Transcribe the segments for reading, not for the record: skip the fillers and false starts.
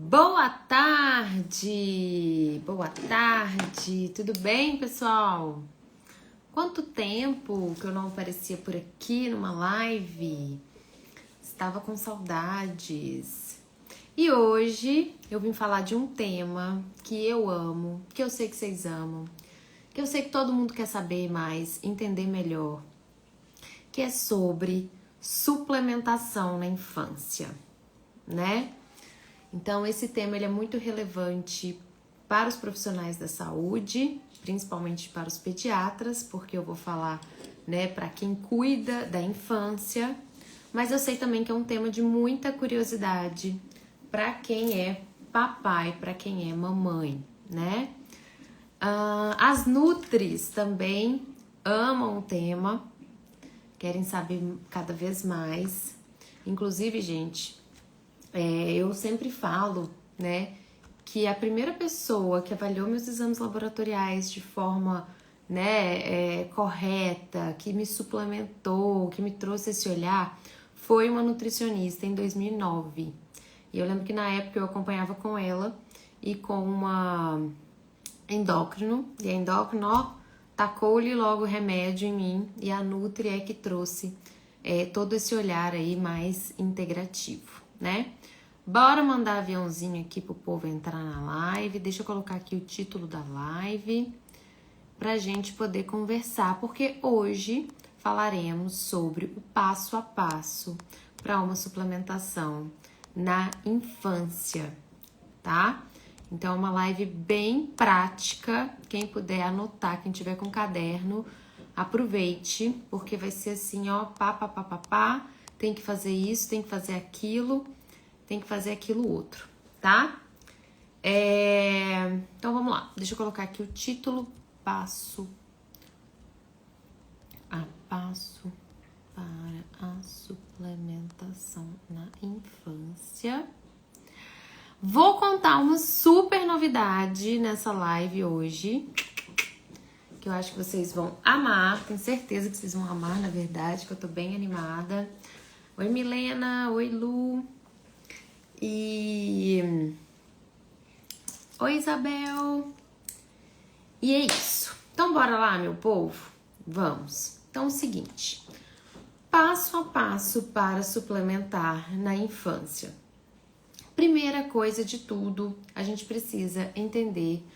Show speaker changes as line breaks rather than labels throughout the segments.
Boa tarde! Boa tarde! Tudo bem, pessoal? Quanto tempo que eu não aparecia por aqui numa live? Estava com saudades. E hoje eu vim falar de um tema que eu amo, que eu sei que vocês amam, que eu sei que todo mundo quer saber mais, entender melhor, que é sobre suplementação na infância, né? Então, esse tema ele é muito relevante para os profissionais da saúde, principalmente para os pediatras, porque eu vou falar, né, para quem cuida da infância, mas eu sei também que é um tema de muita curiosidade para quem é papai, para quem é mamãe, né? As nutris também amam o tema, querem saber cada vez mais. Inclusive, gente, eu sempre falo, né, que a primeira pessoa que avaliou meus exames laboratoriais de forma, né, correta, que me suplementou, que me trouxe esse olhar, foi uma nutricionista em 2009. E eu lembro que na época eu acompanhava com ela e com uma endócrino, e a endócrino, ó, tacou-lhe logo o remédio em mim, e a Nutri é que trouxe todo esse olhar aí mais integrativo, né? Bora mandar aviãozinho aqui pro povo entrar na live. Deixa eu colocar aqui o título da live pra gente poder conversar, porque hoje falaremos sobre o passo a passo para uma suplementação na infância, tá? Então é uma live bem prática. Quem puder anotar, quem tiver com caderno, aproveite, porque vai ser assim, ó, pá, tem que fazer isso, tem que fazer aquilo, tem que fazer aquilo outro, tá? Então vamos lá, deixa eu colocar aqui o título, passo a passo para a suplementação na infância. Vou contar uma super novidade nessa live hoje, que eu acho que vocês vão amar, tenho certeza que vocês vão amar, na verdade, que eu tô bem animada. Oi, Milena, oi, Lu. E oi, Isabel. E é isso. Então bora lá, meu povo? Vamos. Então é o seguinte, passo a passo para suplementar na infância. Primeira coisa de tudo, a gente precisa entender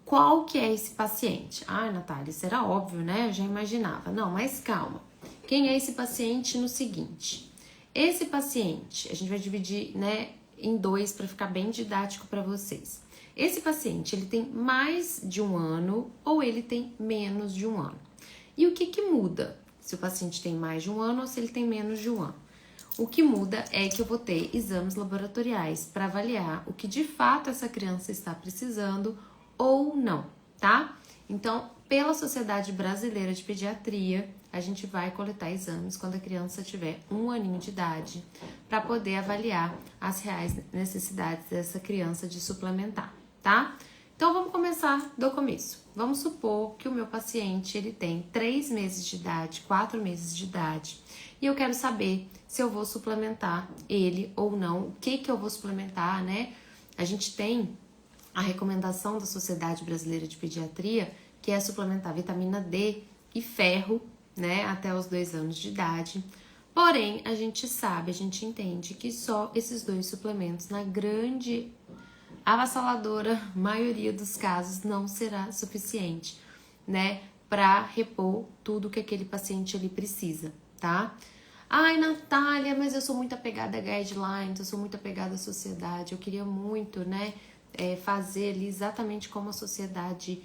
qual que é esse paciente. Ah, Natália, isso era óbvio, né? Eu já imaginava. Não, mas calma. Quem é esse paciente no seguinte? Esse paciente, a gente vai dividir, né, em dois para ficar bem didático para vocês. Esse paciente, ele tem mais de um ano ou ele tem menos de um ano. E o que que muda se o paciente tem mais de um ano ou se ele tem menos de um ano? O que muda é que eu vou ter exames laboratoriais para avaliar o que de fato essa criança está precisando ou não, tá? Então, pela Sociedade Brasileira de Pediatria, a gente vai coletar exames quando a criança tiver 1 aninho de idade para poder avaliar as reais necessidades dessa criança de suplementar, tá? Então, vamos começar do começo. Vamos supor que o meu paciente ele tem 3 meses de idade, 4 meses de idade, e eu quero saber se eu vou suplementar ele ou não, o que que eu vou suplementar, né? A gente tem a recomendação da Sociedade Brasileira de Pediatria, que é suplementar vitamina D e ferro, né, até os 2 anos de idade. Porém, a gente sabe, a gente entende que só esses 2 suplementos, na grande, avassaladora maioria dos casos, não será suficiente, né, para repor tudo que aquele paciente ali precisa, tá? Ai, Natália, mas eu sou muito apegada a guidelines, eu sou muito apegada à sociedade, eu queria muito, né, fazer ali exatamente como a sociedade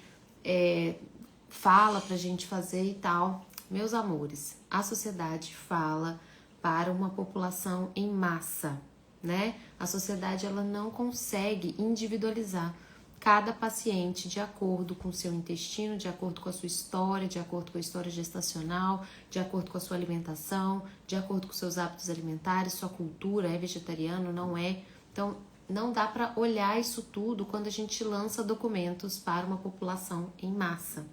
fala pra gente fazer e tal. Meus amores, a sociedade fala para uma população em massa, né? A sociedade ela não consegue individualizar cada paciente de acordo com o seu intestino, de acordo com a sua história, de acordo com a história gestacional, de acordo com a sua alimentação, de acordo com seus hábitos alimentares, sua cultura, é vegetariano, não é? Então, não dá para olhar isso tudo quando a gente lança documentos para uma população em massa.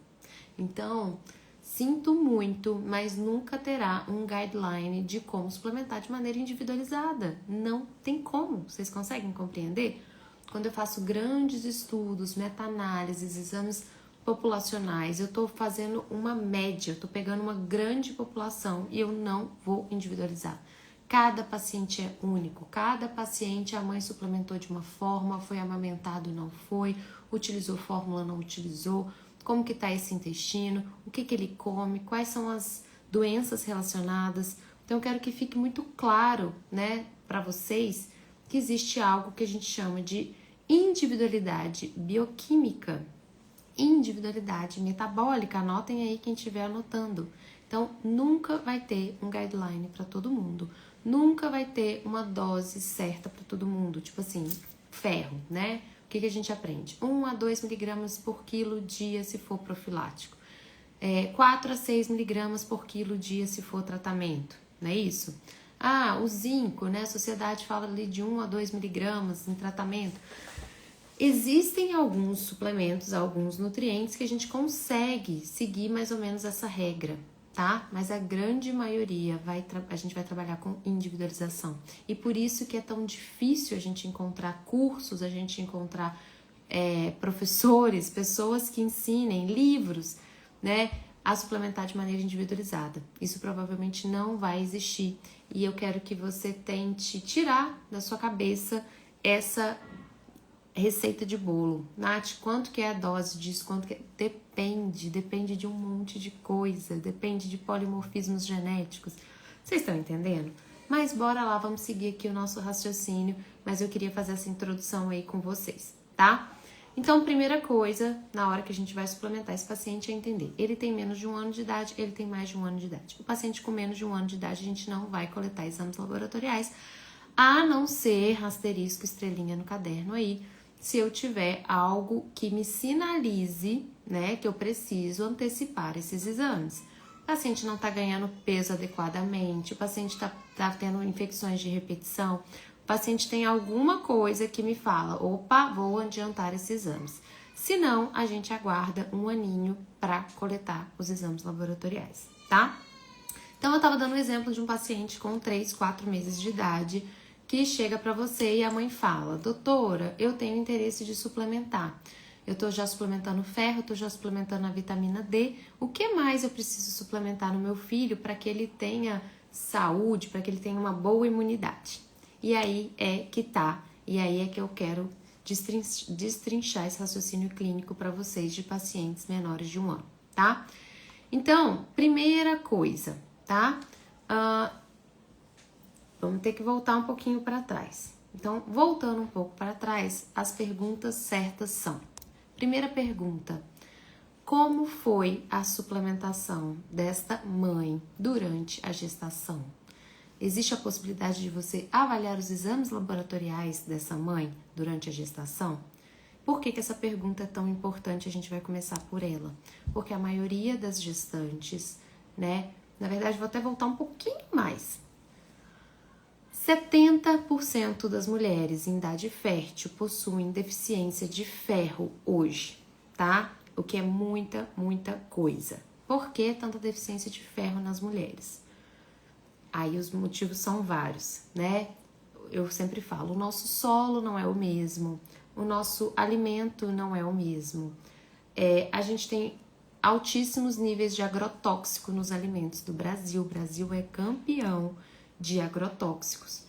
Então, sinto muito, mas nunca terá um guideline de como suplementar de maneira individualizada. Não tem como. Vocês conseguem compreender? quando eu faço grandes estudos, meta-análises, exames populacionais, eu tô fazendo uma média, eu tô pegando uma grande população e eu não vou individualizar. Cada paciente é único, cada paciente a mãe suplementou de uma forma, foi amamentado, não foi, utilizou fórmula, não utilizou, como que tá esse intestino, o que que ele come, quais são as doenças relacionadas. Então eu quero que fique muito claro, né, para vocês que existe algo que a gente chama de individualidade bioquímica, individualidade metabólica. Anotem aí quem estiver anotando. Então, nunca vai ter um guideline para todo mundo. Nunca vai ter uma dose certa para todo mundo. Tipo assim, ferro, né? O que a gente aprende? 1 a 2 miligramas por quilo dia se for profilático. 4 a 6 miligramas por quilo dia se for tratamento. Não é isso? Ah, o zinco, né? A sociedade fala ali de 1 a 2 miligramas em tratamento. Existem alguns suplementos, alguns nutrientes que a gente consegue seguir mais ou menos essa regra, tá? Mas a grande maioria a gente vai trabalhar com individualização. E por isso que é tão difícil a gente encontrar cursos, a gente encontrar professores, pessoas que ensinem livros, né? A suplementar de maneira individualizada. Isso provavelmente não vai existir. E eu quero que você tente tirar da sua cabeça essa receita de bolo. Nath, quanto que é a dose disso? Quanto que é? Depende de um monte de coisa, depende de polimorfismos genéticos. Vocês estão entendendo? Mas bora lá, vamos seguir aqui o nosso raciocínio, mas eu queria fazer essa introdução aí com vocês, tá? Então, primeira coisa, na hora que a gente vai suplementar esse paciente é entender. Ele tem menos de 1 ano de idade, ele tem mais de 1 ano de idade. O paciente com menos de 1 ano de idade, a gente não vai coletar exames laboratoriais, a não ser asterisco, estrelinha no caderno aí, se eu tiver algo que me sinalize, né, que eu preciso antecipar esses exames. O paciente não está ganhando peso adequadamente, o paciente está tendo infecções de repetição, o paciente tem alguma coisa que me fala, opa, vou adiantar esses exames. Se não, a gente aguarda 1 aninho para coletar os exames laboratoriais, tá? Então, eu estava dando um exemplo de um paciente com 3, 4 meses de idade, que chega para você e a mãe fala, doutora, eu tenho interesse de suplementar. Eu tô já suplementando ferro, tô já suplementando a vitamina D. O que mais eu preciso suplementar no meu filho para que ele tenha saúde, para que ele tenha uma boa imunidade? E aí e aí é que eu quero destrinchar esse raciocínio clínico para vocês de pacientes menores de 1 ano, tá? Então, primeira coisa, tá? Vamos ter que voltar um pouquinho para trás. Então, voltando um pouco para trás, as perguntas certas são: primeira pergunta, como foi a suplementação desta mãe durante a gestação? Existe a possibilidade de você avaliar os exames laboratoriais dessa mãe durante a gestação? Por que essa pergunta é tão importante? A gente vai começar por ela. Porque a maioria das gestantes, né? Na verdade, vou até voltar um pouquinho mais. 70% das mulheres em idade fértil possuem deficiência de ferro hoje, tá? O que é muita, muita coisa. Por que tanta deficiência de ferro nas mulheres? Aí os motivos são vários, né? Eu sempre falo, o nosso solo não é o mesmo, o nosso alimento não é o mesmo. A gente tem altíssimos níveis de agrotóxico nos alimentos do Brasil. O Brasil é campeão de agrotóxicos.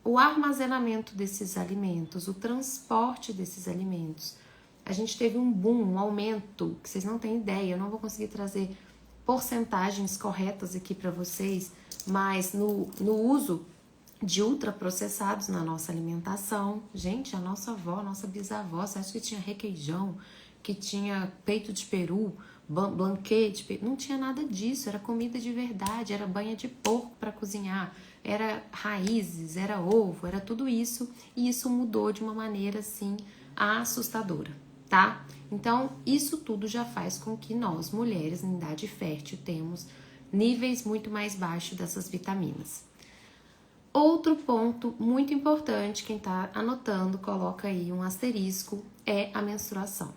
O armazenamento desses alimentos, o transporte desses alimentos. A gente teve um boom, um aumento, que vocês não têm ideia, eu não vou conseguir trazer porcentagens corretas aqui para vocês, mas no uso de ultraprocessados na nossa alimentação. Gente, a nossa avó, a nossa bisavó, você acha que tinha requeijão, que tinha peito de peru, blanquete, não tinha nada disso, era comida de verdade, era banha de porco para cozinhar, era raízes, era ovo, era tudo isso, e isso mudou de uma maneira assim assustadora, tá? Então, isso tudo já faz com que nós, mulheres em idade fértil, temos níveis muito mais baixos dessas vitaminas. Outro ponto muito importante, quem tá anotando, coloca aí um asterisco, é a menstruação.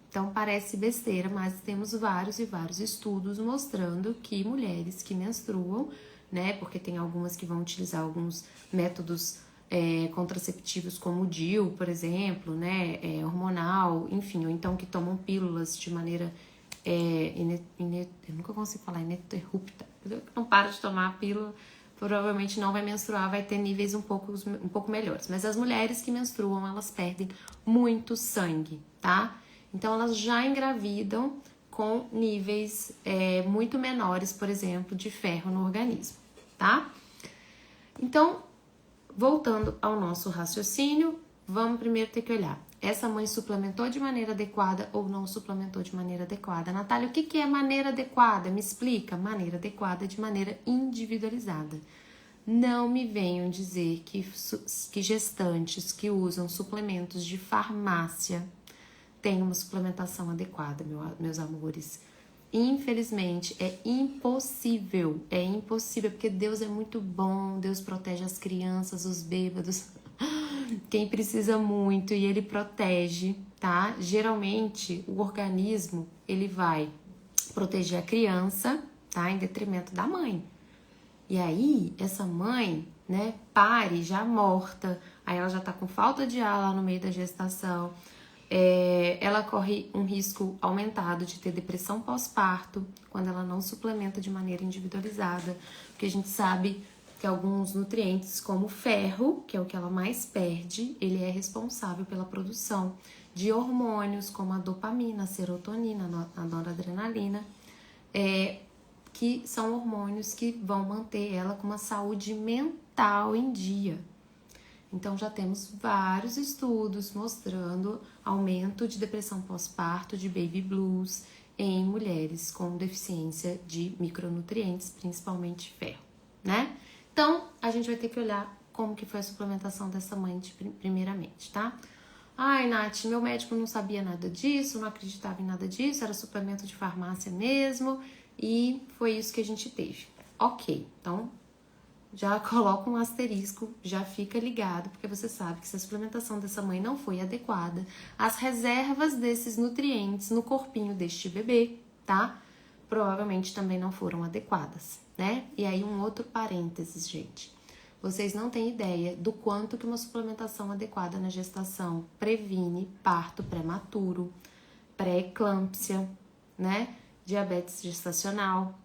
Então, parece besteira, mas temos vários e vários estudos mostrando que mulheres que menstruam, né, porque tem algumas que vão utilizar alguns métodos contraceptivos como o DIU, por exemplo, né, hormonal, enfim, ou então que tomam pílulas de maneira eu nunca consigo falar ininterrupta. Não para de tomar a pílula, provavelmente não vai menstruar, vai ter níveis um pouco melhores. Mas as mulheres que menstruam, elas perdem muito sangue, tá? Então elas já engravidam com níveis muito menores, por exemplo, de ferro no organismo, tá? Então, voltando ao nosso raciocínio, vamos primeiro ter que olhar. Essa mãe suplementou de maneira adequada ou não suplementou de maneira adequada? Natália, o que é maneira adequada? Me explica. Maneira adequada de maneira individualizada. Não me venham dizer que gestantes que usam suplementos de farmácia têm uma suplementação adequada, meus amores. Infelizmente, é impossível, porque Deus é muito bom, Deus protege as crianças, os bêbados, quem precisa muito, e Ele protege, tá? Geralmente, o organismo, ele vai proteger a criança, tá? Em detrimento da mãe. E aí, essa mãe, né, pare já morta, aí ela já tá com falta de ar lá no meio da gestação, ela corre um risco aumentado de ter depressão pós-parto quando ela não suplementa de maneira individualizada, porque a gente sabe que alguns nutrientes, como o ferro, que é o que ela mais perde, ele é responsável pela produção de hormônios como a dopamina, a serotonina, a noradrenalina, que são hormônios que vão manter ela com uma saúde mental em dia. Então, já temos vários estudos mostrando aumento de depressão pós-parto, de baby blues, em mulheres com deficiência de micronutrientes, principalmente ferro, né? Então, a gente vai ter que olhar como que foi a suplementação dessa mãe primeiramente, tá? Ai, Nath, meu médico não sabia nada disso, não acreditava em nada disso, era suplemento de farmácia mesmo, e foi isso que a gente teve. Ok, então já coloca um asterisco, já fica ligado, porque você sabe que se a suplementação dessa mãe não foi adequada, as reservas desses nutrientes no corpinho deste bebê, tá? Provavelmente também não foram adequadas, né? E aí um outro parênteses, gente. Vocês não têm ideia do quanto que uma suplementação adequada na gestação previne parto prematuro, pré-eclâmpsia, né? Diabetes gestacional.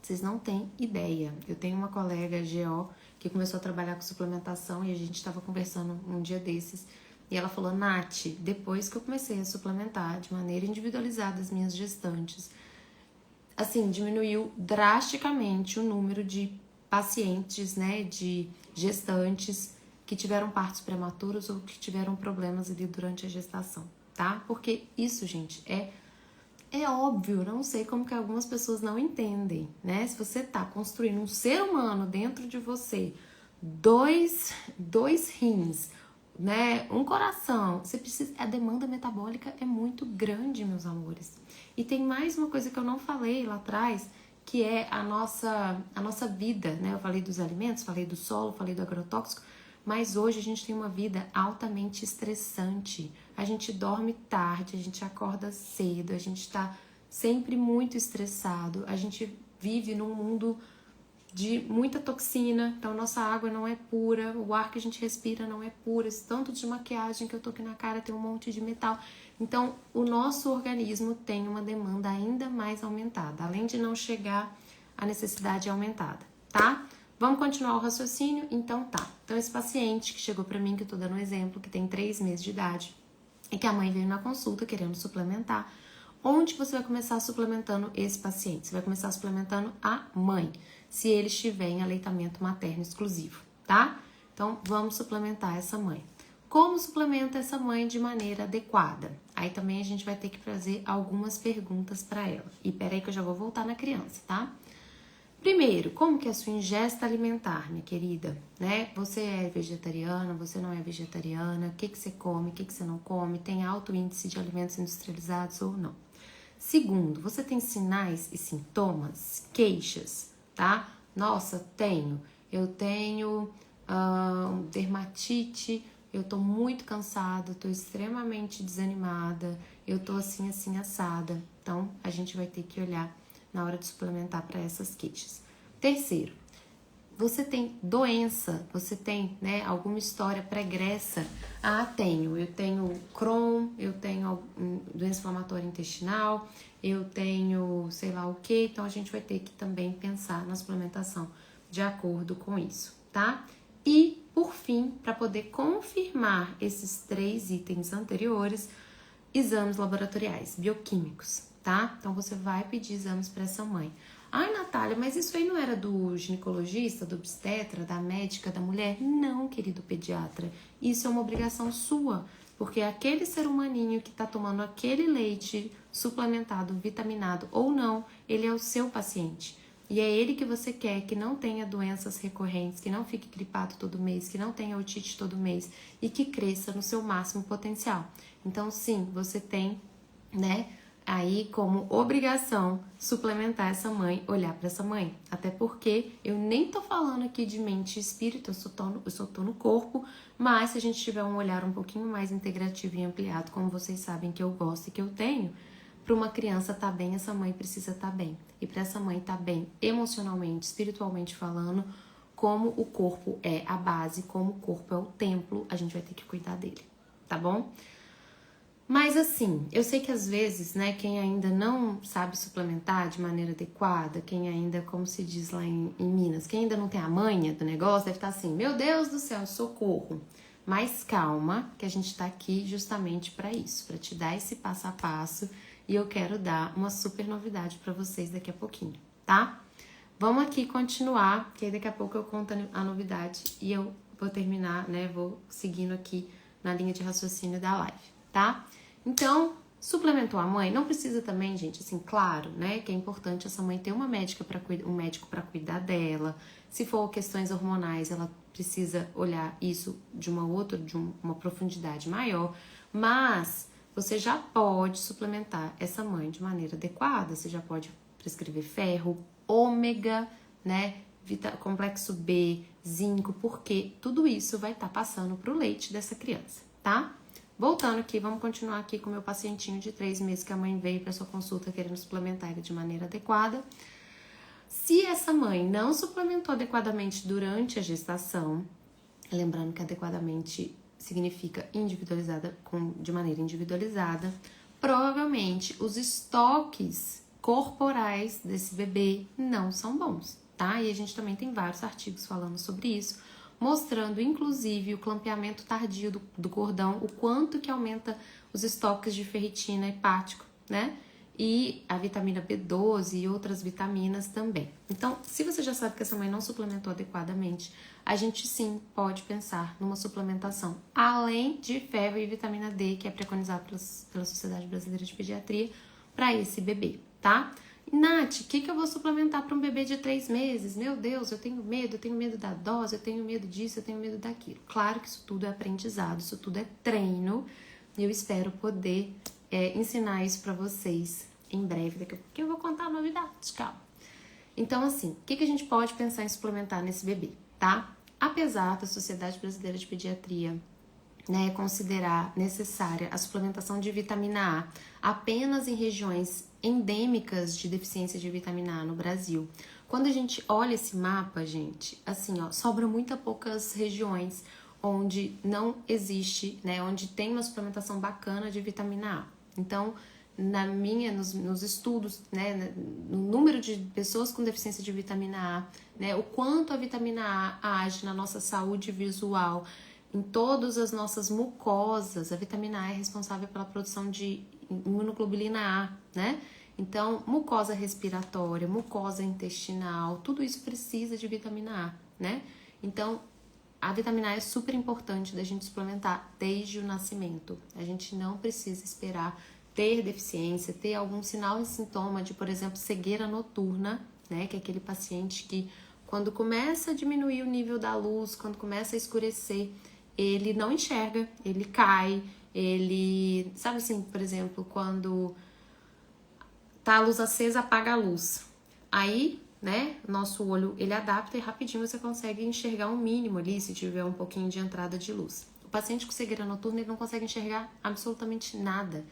Vocês não têm ideia. Eu tenho uma colega GO que começou a trabalhar com suplementação e a gente estava conversando um dia desses e ela falou, Nath, depois que eu comecei a suplementar de maneira individualizada as minhas gestantes, assim, diminuiu drasticamente o número de pacientes, né, de gestantes que tiveram partos prematuros ou que tiveram problemas ali durante a gestação, tá? Porque isso, gente, é óbvio, não sei como que algumas pessoas não entendem, né? Se você tá construindo um ser humano dentro de você, dois rins, né? Um coração, você precisa. A demanda metabólica é muito grande, meus amores. E tem mais uma coisa que eu não falei lá atrás, que é a nossa vida, né? Eu falei dos alimentos, falei do solo, falei do agrotóxico, mas hoje a gente tem uma vida altamente estressante. A gente dorme tarde, a gente acorda cedo, a gente tá sempre muito estressado, a gente vive num mundo de muita toxina, então nossa água não é pura, o ar que a gente respira não é puro, esse tanto de maquiagem que eu tô aqui na cara tem um monte de metal. Então, o nosso organismo tem uma demanda ainda mais aumentada, além de não chegar à necessidade aumentada, tá? Vamos continuar o raciocínio? Então tá. Então, esse paciente que chegou pra mim, que eu tô dando um exemplo, que tem 3 meses de idade, e que a mãe veio na consulta querendo suplementar, onde você vai começar suplementando esse paciente? Você vai começar suplementando a mãe, se ele estiver em aleitamento materno exclusivo, tá? Então, vamos suplementar essa mãe. Como suplementa essa mãe de maneira adequada? Aí também a gente vai ter que fazer algumas perguntas para ela. E peraí que eu já vou voltar na criança, tá? Primeiro, como que é a sua ingesta alimentar, minha querida? Né? Você é vegetariana, você não é vegetariana? O que você come, o que você não come? Tem alto índice de alimentos industrializados ou não? Segundo, você tem sinais e sintomas, queixas, tá? Nossa, tenho. Eu tenho dermatite, eu tô muito cansada, tô extremamente desanimada, eu tô assim, assada. Então, a gente vai ter que olhar na hora de suplementar para essas queixas. Terceiro, você tem doença, você tem, né, alguma história pregressa? Ah, eu tenho Crohn, eu tenho doença inflamatória intestinal, eu tenho sei lá o que, então a gente vai ter que também pensar na suplementação de acordo com isso, tá? E, por fim, para poder confirmar esses 3 itens anteriores, exames laboratoriais, bioquímicos, tá? Então você vai pedir exames para essa mãe. Ai, Natália, mas isso aí não era do ginecologista, do obstetra, da médica, da mulher? Não, querido pediatra. Isso é uma obrigação sua, porque aquele ser humaninho que tá tomando aquele leite suplementado, vitaminado ou não, ele é o seu paciente. E é ele que você quer que não tenha doenças recorrentes, que não fique gripado todo mês, que não tenha otite todo mês e que cresça no seu máximo potencial. Então, sim, você tem, né, aí como obrigação suplementar essa mãe, olhar para essa mãe. Até porque eu nem tô falando aqui de mente e espírito, eu só tô no corpo, mas se a gente tiver um olhar um pouquinho mais integrativo e ampliado, como vocês sabem que eu gosto e que eu tenho, para uma criança estar bem, essa mãe precisa estar bem. E para essa mãe estar bem emocionalmente, espiritualmente falando, como o corpo é a base, como o corpo é o templo, a gente vai ter que cuidar dele, tá bom? Mas assim, eu sei que às vezes, né, quem ainda não sabe suplementar de maneira adequada, quem ainda, como se diz lá em Minas, quem ainda não tem a manha do negócio, deve estar assim, meu Deus do céu, socorro. Mas calma, que a gente tá aqui justamente para isso, para te dar esse passo a passo, e eu quero dar uma super novidade para vocês daqui a pouquinho, tá? Vamos aqui continuar, que aí daqui a pouco eu conto a novidade e eu vou terminar, né, vou seguindo aqui na linha de raciocínio da live, tá? Então, suplementou a mãe, não precisa também, gente, assim, claro, né, que é importante essa mãe ter um médico para cuidar dela. Se for questões hormonais, ela precisa olhar isso de uma profundidade maior, mas você já pode suplementar essa mãe de maneira adequada, você já pode prescrever ferro, ômega, né, complexo B, zinco, porque tudo isso vai estar passando pro leite dessa criança, tá? Voltando aqui, vamos continuar aqui com o meu pacientinho de 3 meses que a mãe veio para sua consulta querendo suplementar ele de maneira adequada. Se essa mãe não suplementou adequadamente durante a gestação, lembrando que adequadamente significa individualizada, de maneira individualizada, provavelmente os estoques corporais desse bebê não são bons, tá? E a gente também tem vários artigos falando sobre isso, mostrando inclusive o clampeamento tardio do cordão, o quanto que aumenta os estoques de ferritina hepático, né? E a vitamina B12 e outras vitaminas também. Então, se você já sabe que essa mãe não suplementou adequadamente, a gente sim pode pensar numa suplementação, além de ferro e vitamina D, que é preconizado pela Sociedade Brasileira de Pediatria, para esse bebê, tá? Nath, o que eu vou suplementar para um bebê de 3 meses? Meu Deus, eu tenho medo da dose, eu tenho medo disso, eu tenho medo daquilo. Claro que isso tudo é aprendizado, isso tudo é treino, e eu espero poder ensinar isso para vocês em breve, daqui a pouquinho eu vou contar novidades, calma. Então, assim, o que a gente pode pensar em suplementar nesse bebê, tá? Apesar da Sociedade Brasileira de Pediatria, né, considerar necessária a suplementação de vitamina A apenas em regiões endêmicas de deficiência de vitamina A no Brasil. Quando a gente olha esse mapa, gente, assim, ó, sobra muito poucas regiões onde não existe, né, onde tem uma suplementação bacana de vitamina A. Então, nos estudos, né, no número de pessoas com deficiência de vitamina A, né, o quanto a vitamina A age na nossa saúde visual, em todas as nossas mucosas, a vitamina A é responsável pela produção de imunoglobulina A, né? Então, mucosa respiratória, mucosa intestinal, tudo isso precisa de vitamina A, né? Então, a vitamina A é super importante da gente suplementar desde o nascimento. A gente não precisa esperar ter deficiência, ter algum sinal e sintoma de, por exemplo, cegueira noturna, né? Que é aquele paciente que, quando começa a diminuir o nível da luz, quando começa a escurecer, ele não enxerga, ele cai, ele... Sabe assim, por exemplo, quando tá a luz acesa, apaga a luz. Aí, né, nosso olho, ele adapta e rapidinho você consegue enxergar um mínimo ali, se tiver um pouquinho de entrada de luz. O paciente com cegueira noturna, ele não consegue enxergar absolutamente nada.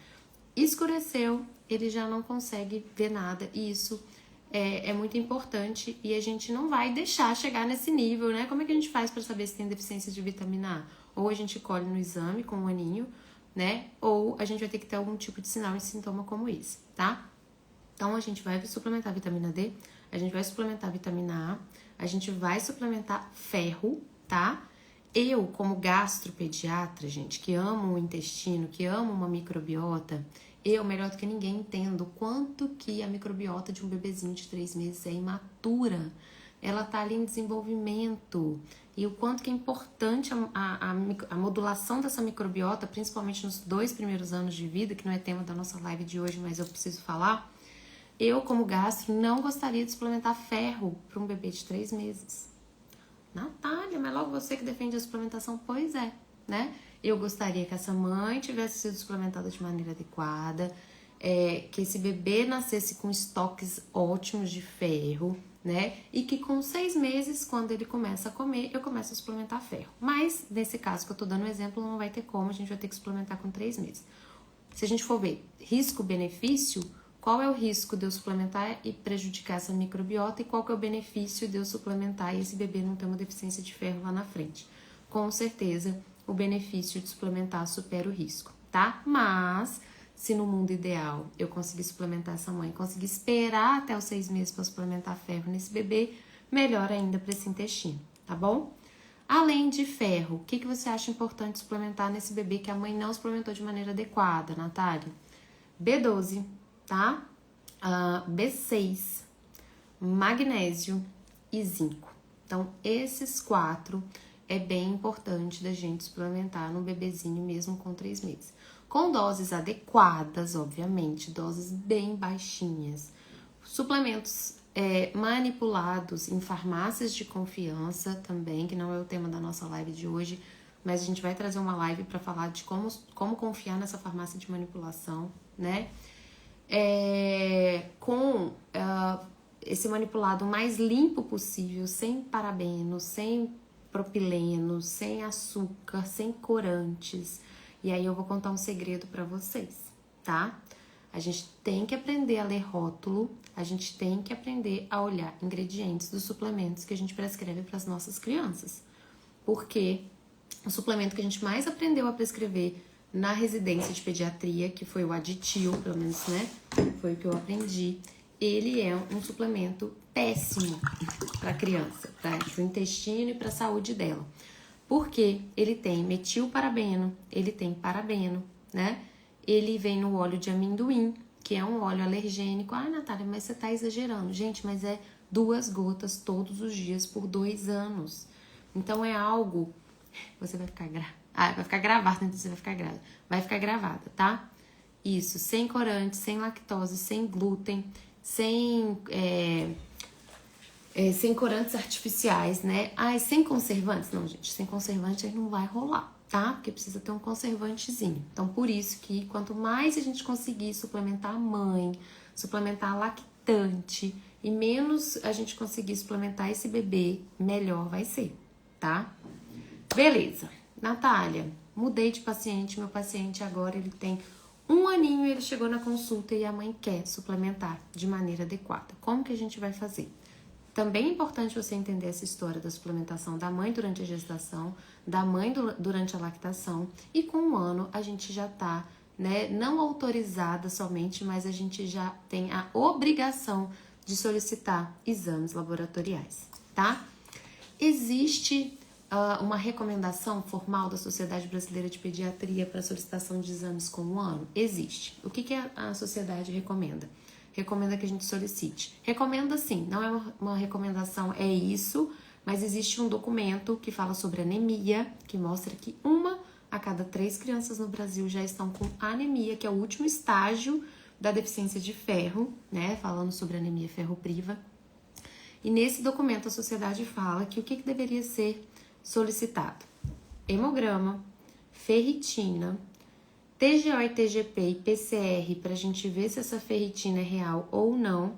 Escureceu, ele já não consegue ver nada e isso é muito importante e a gente não vai deixar chegar nesse nível, né? Como é que a gente faz para saber se tem deficiência de vitamina A? Ou a gente colhe no exame com um aninho, né? Ou a gente vai ter que ter algum tipo de sinal e sintoma como esse, tá? Então, a gente vai suplementar vitamina D, a gente vai suplementar vitamina A, a gente vai suplementar ferro, tá? Eu, como gastropediatra, gente, que amo o intestino, que amo uma microbiota, eu, melhor do que ninguém, entendo o quanto que a microbiota de um bebezinho de 3 meses é imatura. Ela tá ali em desenvolvimento. E o quanto que é importante a modulação dessa microbiota, principalmente nos 2 primeiros anos de vida, que não é tema da nossa live de hoje, mas eu preciso falar. Eu, como gastro, não gostaria de suplementar ferro para um bebê de 3 meses. Natália, mas logo você que defende a suplementação, pois é, né? Eu gostaria que essa mãe tivesse sido suplementada de maneira adequada, que esse bebê nascesse com estoques ótimos de ferro, né? E que com 6 meses, quando ele começa a comer, eu começo a suplementar ferro. Mas, nesse caso que eu tô dando um exemplo, não vai ter como, a gente vai ter que suplementar com 3 meses. Se a gente for ver risco-benefício, qual é o risco de eu suplementar e prejudicar essa microbiota e qual que é o benefício de eu suplementar e esse bebê não ter uma deficiência de ferro lá na frente? Com certeza, o benefício de suplementar supera o risco, tá? Mas, se no mundo ideal eu conseguir suplementar essa mãe, conseguir esperar até os 6 meses para suplementar ferro nesse bebê, melhor ainda para esse intestino, tá bom? Além de ferro, o que você acha importante suplementar nesse bebê que a mãe não suplementou de maneira adequada, Natália? B12, tá? B6, magnésio e zinco. Então, esses 4 é bem importante da gente suplementar no bebezinho mesmo com 3 meses. Com doses adequadas, obviamente, doses bem baixinhas. Suplementos manipulados em farmácias de confiança também, que não é o tema da nossa live de hoje, mas a gente vai trazer uma live para falar de como confiar nessa farmácia de manipulação, né? Com esse manipulado mais limpo possível, sem parabenos, sem propileno, sem açúcar, sem corantes. E aí eu vou contar um segredo para vocês, tá? A gente tem que aprender a ler rótulo, a gente tem que aprender a olhar ingredientes dos suplementos que a gente prescreve para as nossas crianças. Porque o suplemento que a gente mais aprendeu a prescrever na residência de pediatria, que foi o Aditil, pelo menos, né? Foi o que eu aprendi. Ele é um suplemento péssimo para a criança, para o intestino e para a saúde dela. Porque ele tem metilparabeno, ele tem parabeno, né? Ele vem no óleo de amendoim, que é um óleo alergênico. Ai, Natália, mas você tá exagerando. Gente, mas é 2 gotas todos os dias por 2 anos. Então é algo... Você vai ficar vai ficar gravado, então você vai ficar grávida. Vai ficar gravada, tá? Isso, sem corante, sem lactose, sem glúten, sem corantes artificiais, né? Sem conservantes? Não, gente, sem conservante aí não vai rolar, tá? Porque precisa ter um conservantezinho. Então, por isso que quanto mais a gente conseguir suplementar a mãe, suplementar a lactante e menos a gente conseguir suplementar esse bebê, melhor vai ser, tá? Beleza. Natália, mudei de paciente. Meu paciente agora, ele tem 1 aninho e ele chegou na consulta e a mãe quer suplementar de maneira adequada. Como que a gente vai fazer? Também é importante você entender essa história da suplementação da mãe durante a gestação, da mãe durante a lactação. E com 1 ano a gente já tá, né, não autorizada somente, mas a gente já tem a obrigação de solicitar exames laboratoriais, tá? Existe uma recomendação formal da Sociedade Brasileira de Pediatria para solicitação de exames com 1 ano? Existe. O que a sociedade recomenda? Recomenda que a gente solicite. Recomenda sim, não é uma recomendação, é isso, mas existe um documento que fala sobre anemia, que mostra que 1 a cada 3 crianças no Brasil já estão com anemia, que é o último estágio da deficiência de ferro, né? Falando sobre anemia ferropriva. E nesse documento a sociedade fala que o que deveria ser solicitado? Hemograma, ferritina, TGO e TGP e PCR para a gente ver se essa ferritina é real ou não,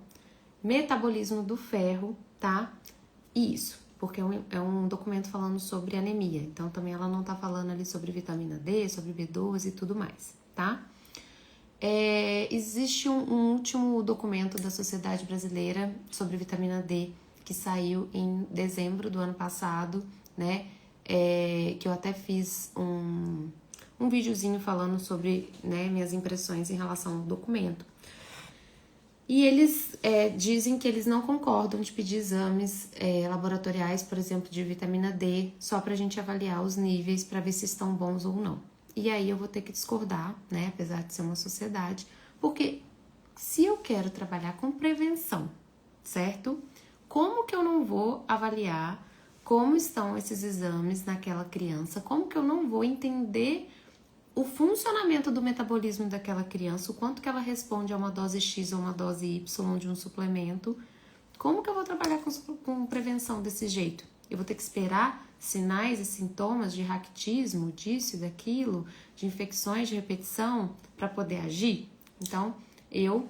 metabolismo do ferro, tá? Isso, porque é um documento falando sobre anemia, então também ela não tá falando ali sobre vitamina D, sobre B12 e tudo mais, tá? Existe um último documento da Sociedade Brasileira sobre vitamina D que saiu em dezembro do ano passado, né? Que eu até fiz um videozinho falando sobre, né, minhas impressões em relação ao documento. E eles dizem que eles não concordam de pedir exames laboratoriais, por exemplo, de vitamina D, só pra gente avaliar os níveis para ver se estão bons ou não. E aí eu vou ter que discordar, né, apesar de ser uma sociedade, porque se eu quero trabalhar com prevenção, certo? Como que eu não vou avaliar como estão esses exames naquela criança? Como que eu não vou entender o funcionamento do metabolismo daquela criança, o quanto que ela responde a uma dose X ou uma dose Y de um suplemento? Como que eu vou trabalhar com prevenção desse jeito? Eu vou ter que esperar sinais e sintomas de raquitismo, disso e daquilo, de infecções de repetição para poder agir? Então, eu,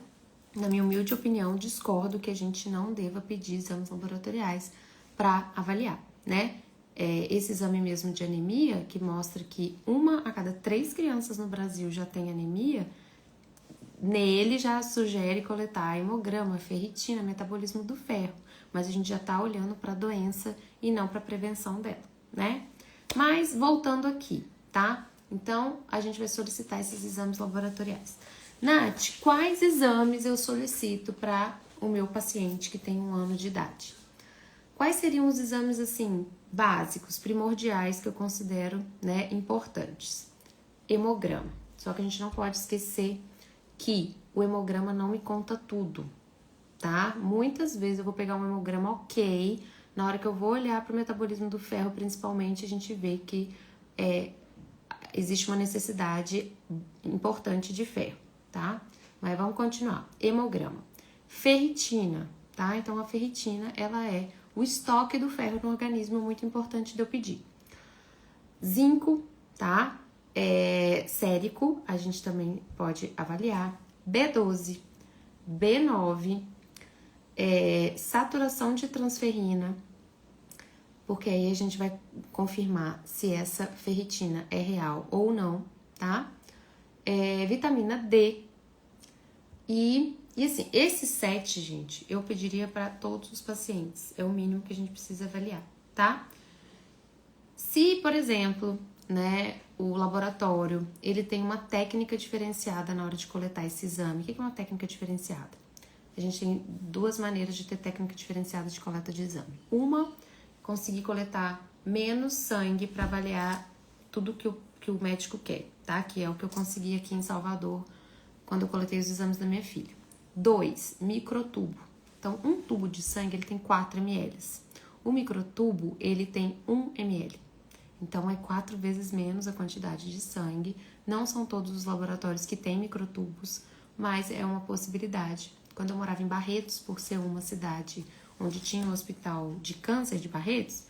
na minha humilde opinião, discordo que a gente não deva pedir exames laboratoriais para avaliar, né? Esse exame mesmo de anemia, que mostra que 1 a cada 3 crianças no Brasil já tem anemia, nele já sugere coletar hemograma, ferritina, metabolismo do ferro, mas a gente já tá olhando para a doença e não para a prevenção dela, né? Mas voltando aqui, tá? Então, a gente vai solicitar esses exames laboratoriais. Nath, quais exames eu solicito para o meu paciente que tem 1 ano de idade? Quais seriam os exames, assim, básicos, primordiais que eu considero, né, importantes? Hemograma. Só que a gente não pode esquecer que o hemograma não me conta tudo, tá? Muitas vezes eu vou pegar um hemograma ok, na hora que eu vou olhar para o metabolismo do ferro, principalmente, a gente vê que existe uma necessidade importante de ferro, tá? Mas vamos continuar. Hemograma. Ferritina, tá? Então, a ferritina, ela é o estoque do ferro no organismo, muito importante de eu pedir. Zinco, tá? Sérico, a gente também pode avaliar. B12, B9, saturação de transferrina, porque aí a gente vai confirmar se essa ferritina é real ou não, tá? Vitamina D. E assim, esses 7, gente, eu pediria para todos os pacientes. É o mínimo que a gente precisa avaliar, tá? Se, por exemplo, né, o laboratório, ele tem uma técnica diferenciada na hora de coletar esse exame. O que é uma técnica diferenciada? A gente tem 2 maneiras de ter técnica diferenciada de coleta de exame. Uma, conseguir coletar menos sangue para avaliar tudo que o médico quer, tá? Que é o que eu consegui aqui em Salvador quando eu coletei os exames da minha filha. 2, microtubo. Então, um tubo de sangue, ele tem 4 ml. O microtubo, ele tem 1 ml. Então, é 4 vezes menos a quantidade de sangue. Não são todos os laboratórios que têm microtubos, mas é uma possibilidade. Quando eu morava em Barretos, por ser uma cidade onde tinha um hospital de câncer de Barretos,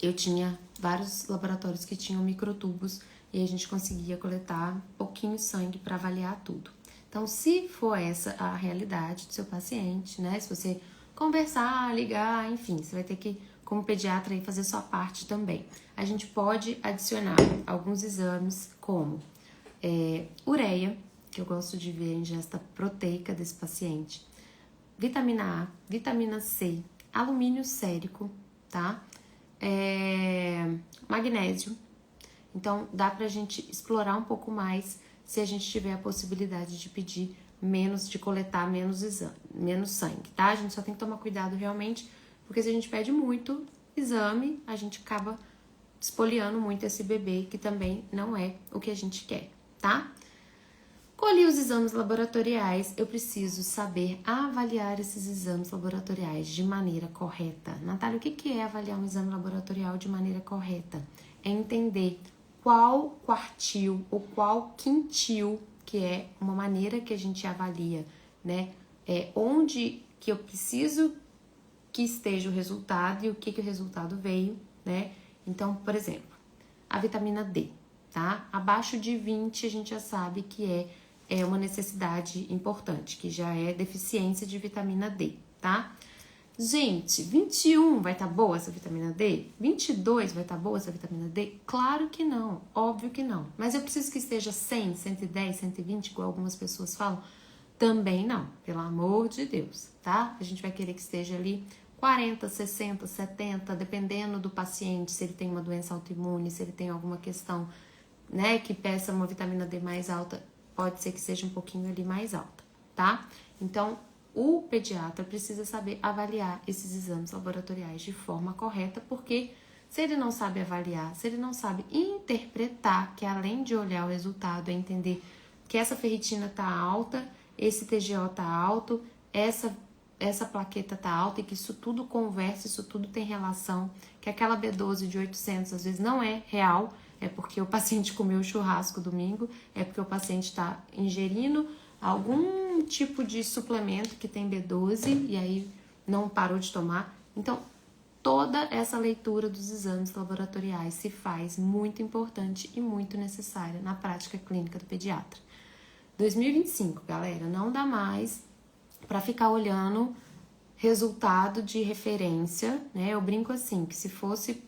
eu tinha vários laboratórios que tinham microtubos e a gente conseguia coletar pouquinho sangue para avaliar tudo. Então, se for essa a realidade do seu paciente, né? Se você conversar, ligar, enfim, você vai ter que, como pediatra, aí, fazer sua parte também. A gente pode adicionar alguns exames como ureia, que eu gosto de ver a ingesta proteica desse paciente, vitamina A, vitamina C, alumínio sérico, tá? Magnésio. Então, dá pra gente explorar um pouco mais se a gente tiver a possibilidade de pedir menos, de coletar menos sangue, tá? A gente só tem que tomar cuidado realmente, porque se a gente pede muito exame, a gente acaba espoliando muito esse bebê, que também não é o que a gente quer, tá? Colhi os exames laboratoriais, eu preciso saber avaliar esses exames laboratoriais de maneira correta. Natália, o que é avaliar um exame laboratorial de maneira correta? É entender qual quartil ou qual quintil, que é uma maneira que a gente avalia, né? Onde que eu preciso que esteja o resultado e o que o resultado veio, né? Então, por exemplo, a vitamina D, tá? Abaixo de 20 a gente já sabe que é uma necessidade importante, que já é deficiência de vitamina D, tá? Gente, 21 vai estar boa essa vitamina D? 22 vai estar boa essa vitamina D? Claro que não, óbvio que não. Mas eu preciso que esteja 100, 110, 120, igual algumas pessoas falam? Também não, pelo amor de Deus, tá? A gente vai querer que esteja ali 40, 60, 70, dependendo do paciente, se ele tem uma doença autoimune, se ele tem alguma questão, né, que peça uma vitamina D mais alta, pode ser que seja um pouquinho ali mais alta, tá? Então, o pediatra precisa saber avaliar esses exames laboratoriais de forma correta, porque se ele não sabe avaliar, se ele não sabe interpretar, que além de olhar o resultado, é entender que essa ferritina tá alta, esse TGO tá alto, essa plaqueta tá alta e que isso tudo conversa, isso tudo tem relação, que aquela B12 de 800 às vezes não é real, é porque o paciente comeu churrasco domingo, é porque o paciente está ingerindo algum tipo de suplemento que tem B12 e aí não parou de tomar. Então, toda essa leitura dos exames laboratoriais se faz muito importante e muito necessária na prática clínica do pediatra. 2025, galera, não dá mais para ficar olhando resultado de referência, né? Eu brinco assim, que se fosse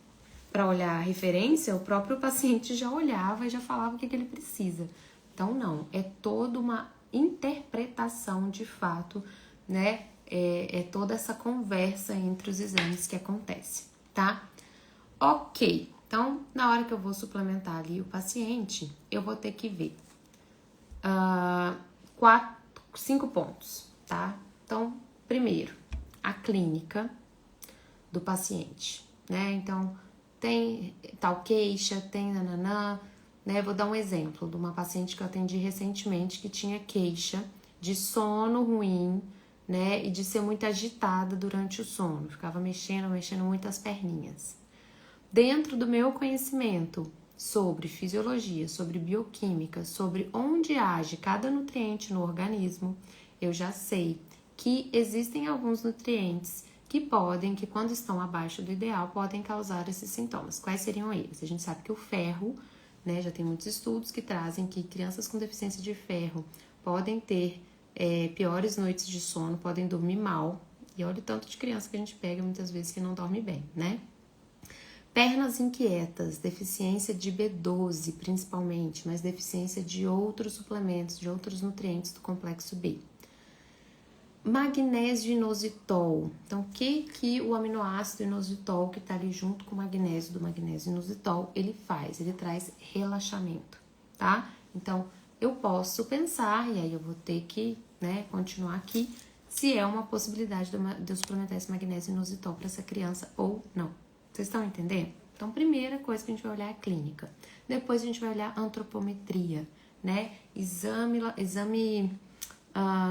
para olhar a referência, o próprio paciente já olhava e já falava o que ele precisa. Então, não, é toda uma interpretação de fato, né? É toda essa conversa entre os exames que acontece, tá? Ok, então, na hora que eu vou suplementar ali o paciente, eu vou ter que ver 5 pontos, tá? Então, primeiro, a clínica do paciente, né? Então, tem tal queixa, tem nananã, né? Vou dar um exemplo de uma paciente que eu atendi recentemente que tinha queixa de sono ruim, né? E de ser muito agitada durante o sono, ficava mexendo muito as perninhas. Dentro do meu conhecimento sobre fisiologia, sobre bioquímica, sobre onde age cada nutriente no organismo, eu já sei que existem alguns nutrientes que quando estão abaixo do ideal, podem causar esses sintomas. Quais seriam eles? A gente sabe que o ferro, né, já tem muitos estudos que trazem que crianças com deficiência de ferro podem ter piores noites de sono, podem dormir mal. E olha o tanto de criança que a gente pega muitas vezes que não dorme bem, né? Pernas inquietas, deficiência de B12 principalmente, mas deficiência de outros suplementos, de outros nutrientes do complexo B. Magnésio inositol. Então, o que o aminoácido inositol, que está ali junto com o magnésio do magnésio inositol, ele faz? Ele traz relaxamento, tá? Então, eu posso pensar, e aí eu vou ter que, né, continuar aqui, se é uma possibilidade de eu suplementar esse magnésio inositol para essa criança ou não. Vocês estão entendendo? Então, primeira coisa que a gente vai olhar é a clínica. Depois a gente vai olhar a antropometria, né? Exame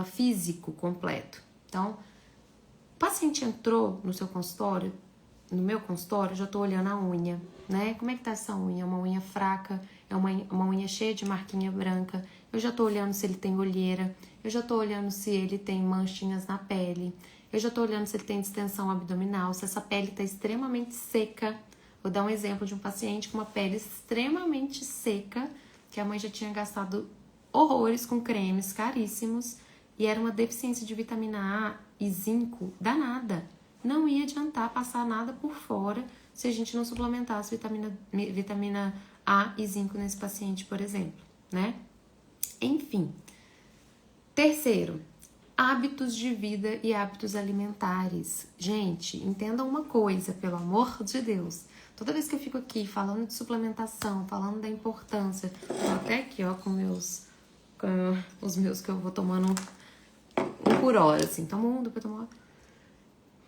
físico completo. Então, o paciente entrou no seu consultório, no meu consultório, eu já tô olhando a unha, né? Como é que tá essa unha? É uma unha fraca? É uma unha cheia de marquinha branca? Eu já tô olhando se ele tem olheira. Eu já tô olhando se ele tem manchinhas na pele. Eu já tô olhando se ele tem distensão abdominal, se essa pele tá extremamente seca. Vou dar um exemplo de um paciente com uma pele extremamente seca, que a mãe já tinha gastado horrores com cremes caríssimos e era uma deficiência de vitamina A e zinco danada. Não ia adiantar passar nada por fora se a gente não suplementasse vitamina A e zinco nesse paciente, por exemplo, né? Enfim. Terceiro, hábitos de vida e hábitos alimentares. Gente, entendam uma coisa, pelo amor de Deus. Toda vez que eu fico aqui falando de suplementação, falando da importância, tô até aqui, ó, com os meus que eu vou tomando um por hora, assim, tomo um, depois tomo outro.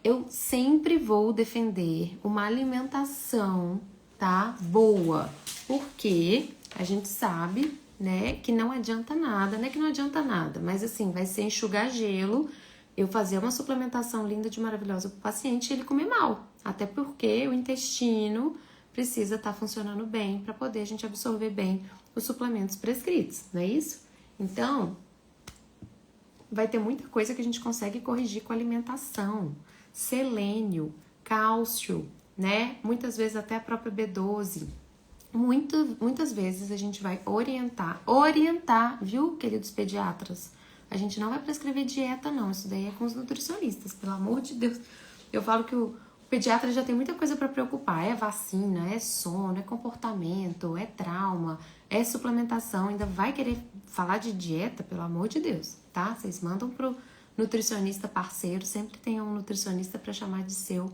Eu sempre vou defender uma alimentação, tá, boa, porque a gente sabe, né, que não adianta nada, não é que não adianta nada, mas assim, vai ser enxugar gelo, eu fazer uma suplementação linda de maravilhosa pro paciente e ele comer mal, até porque o intestino precisa estar funcionando bem para poder a gente absorver bem os suplementos prescritos, não é isso? Então, vai ter muita coisa que a gente consegue corrigir com a alimentação. Selênio, cálcio, né? Muitas vezes até a própria B12. Muitas vezes a gente vai orientar, viu, queridos pediatras? A gente não vai prescrever dieta, não. Isso daí é com os nutricionistas, pelo amor de Deus. Eu falo que o pediatra já tem muita coisa para preocupar. É vacina, é sono, é comportamento, é trauma, é suplementação. Ainda vai querer falar de dieta, pelo amor de Deus, tá? Vocês mandam pro nutricionista parceiro, sempre tem um nutricionista para chamar de seu,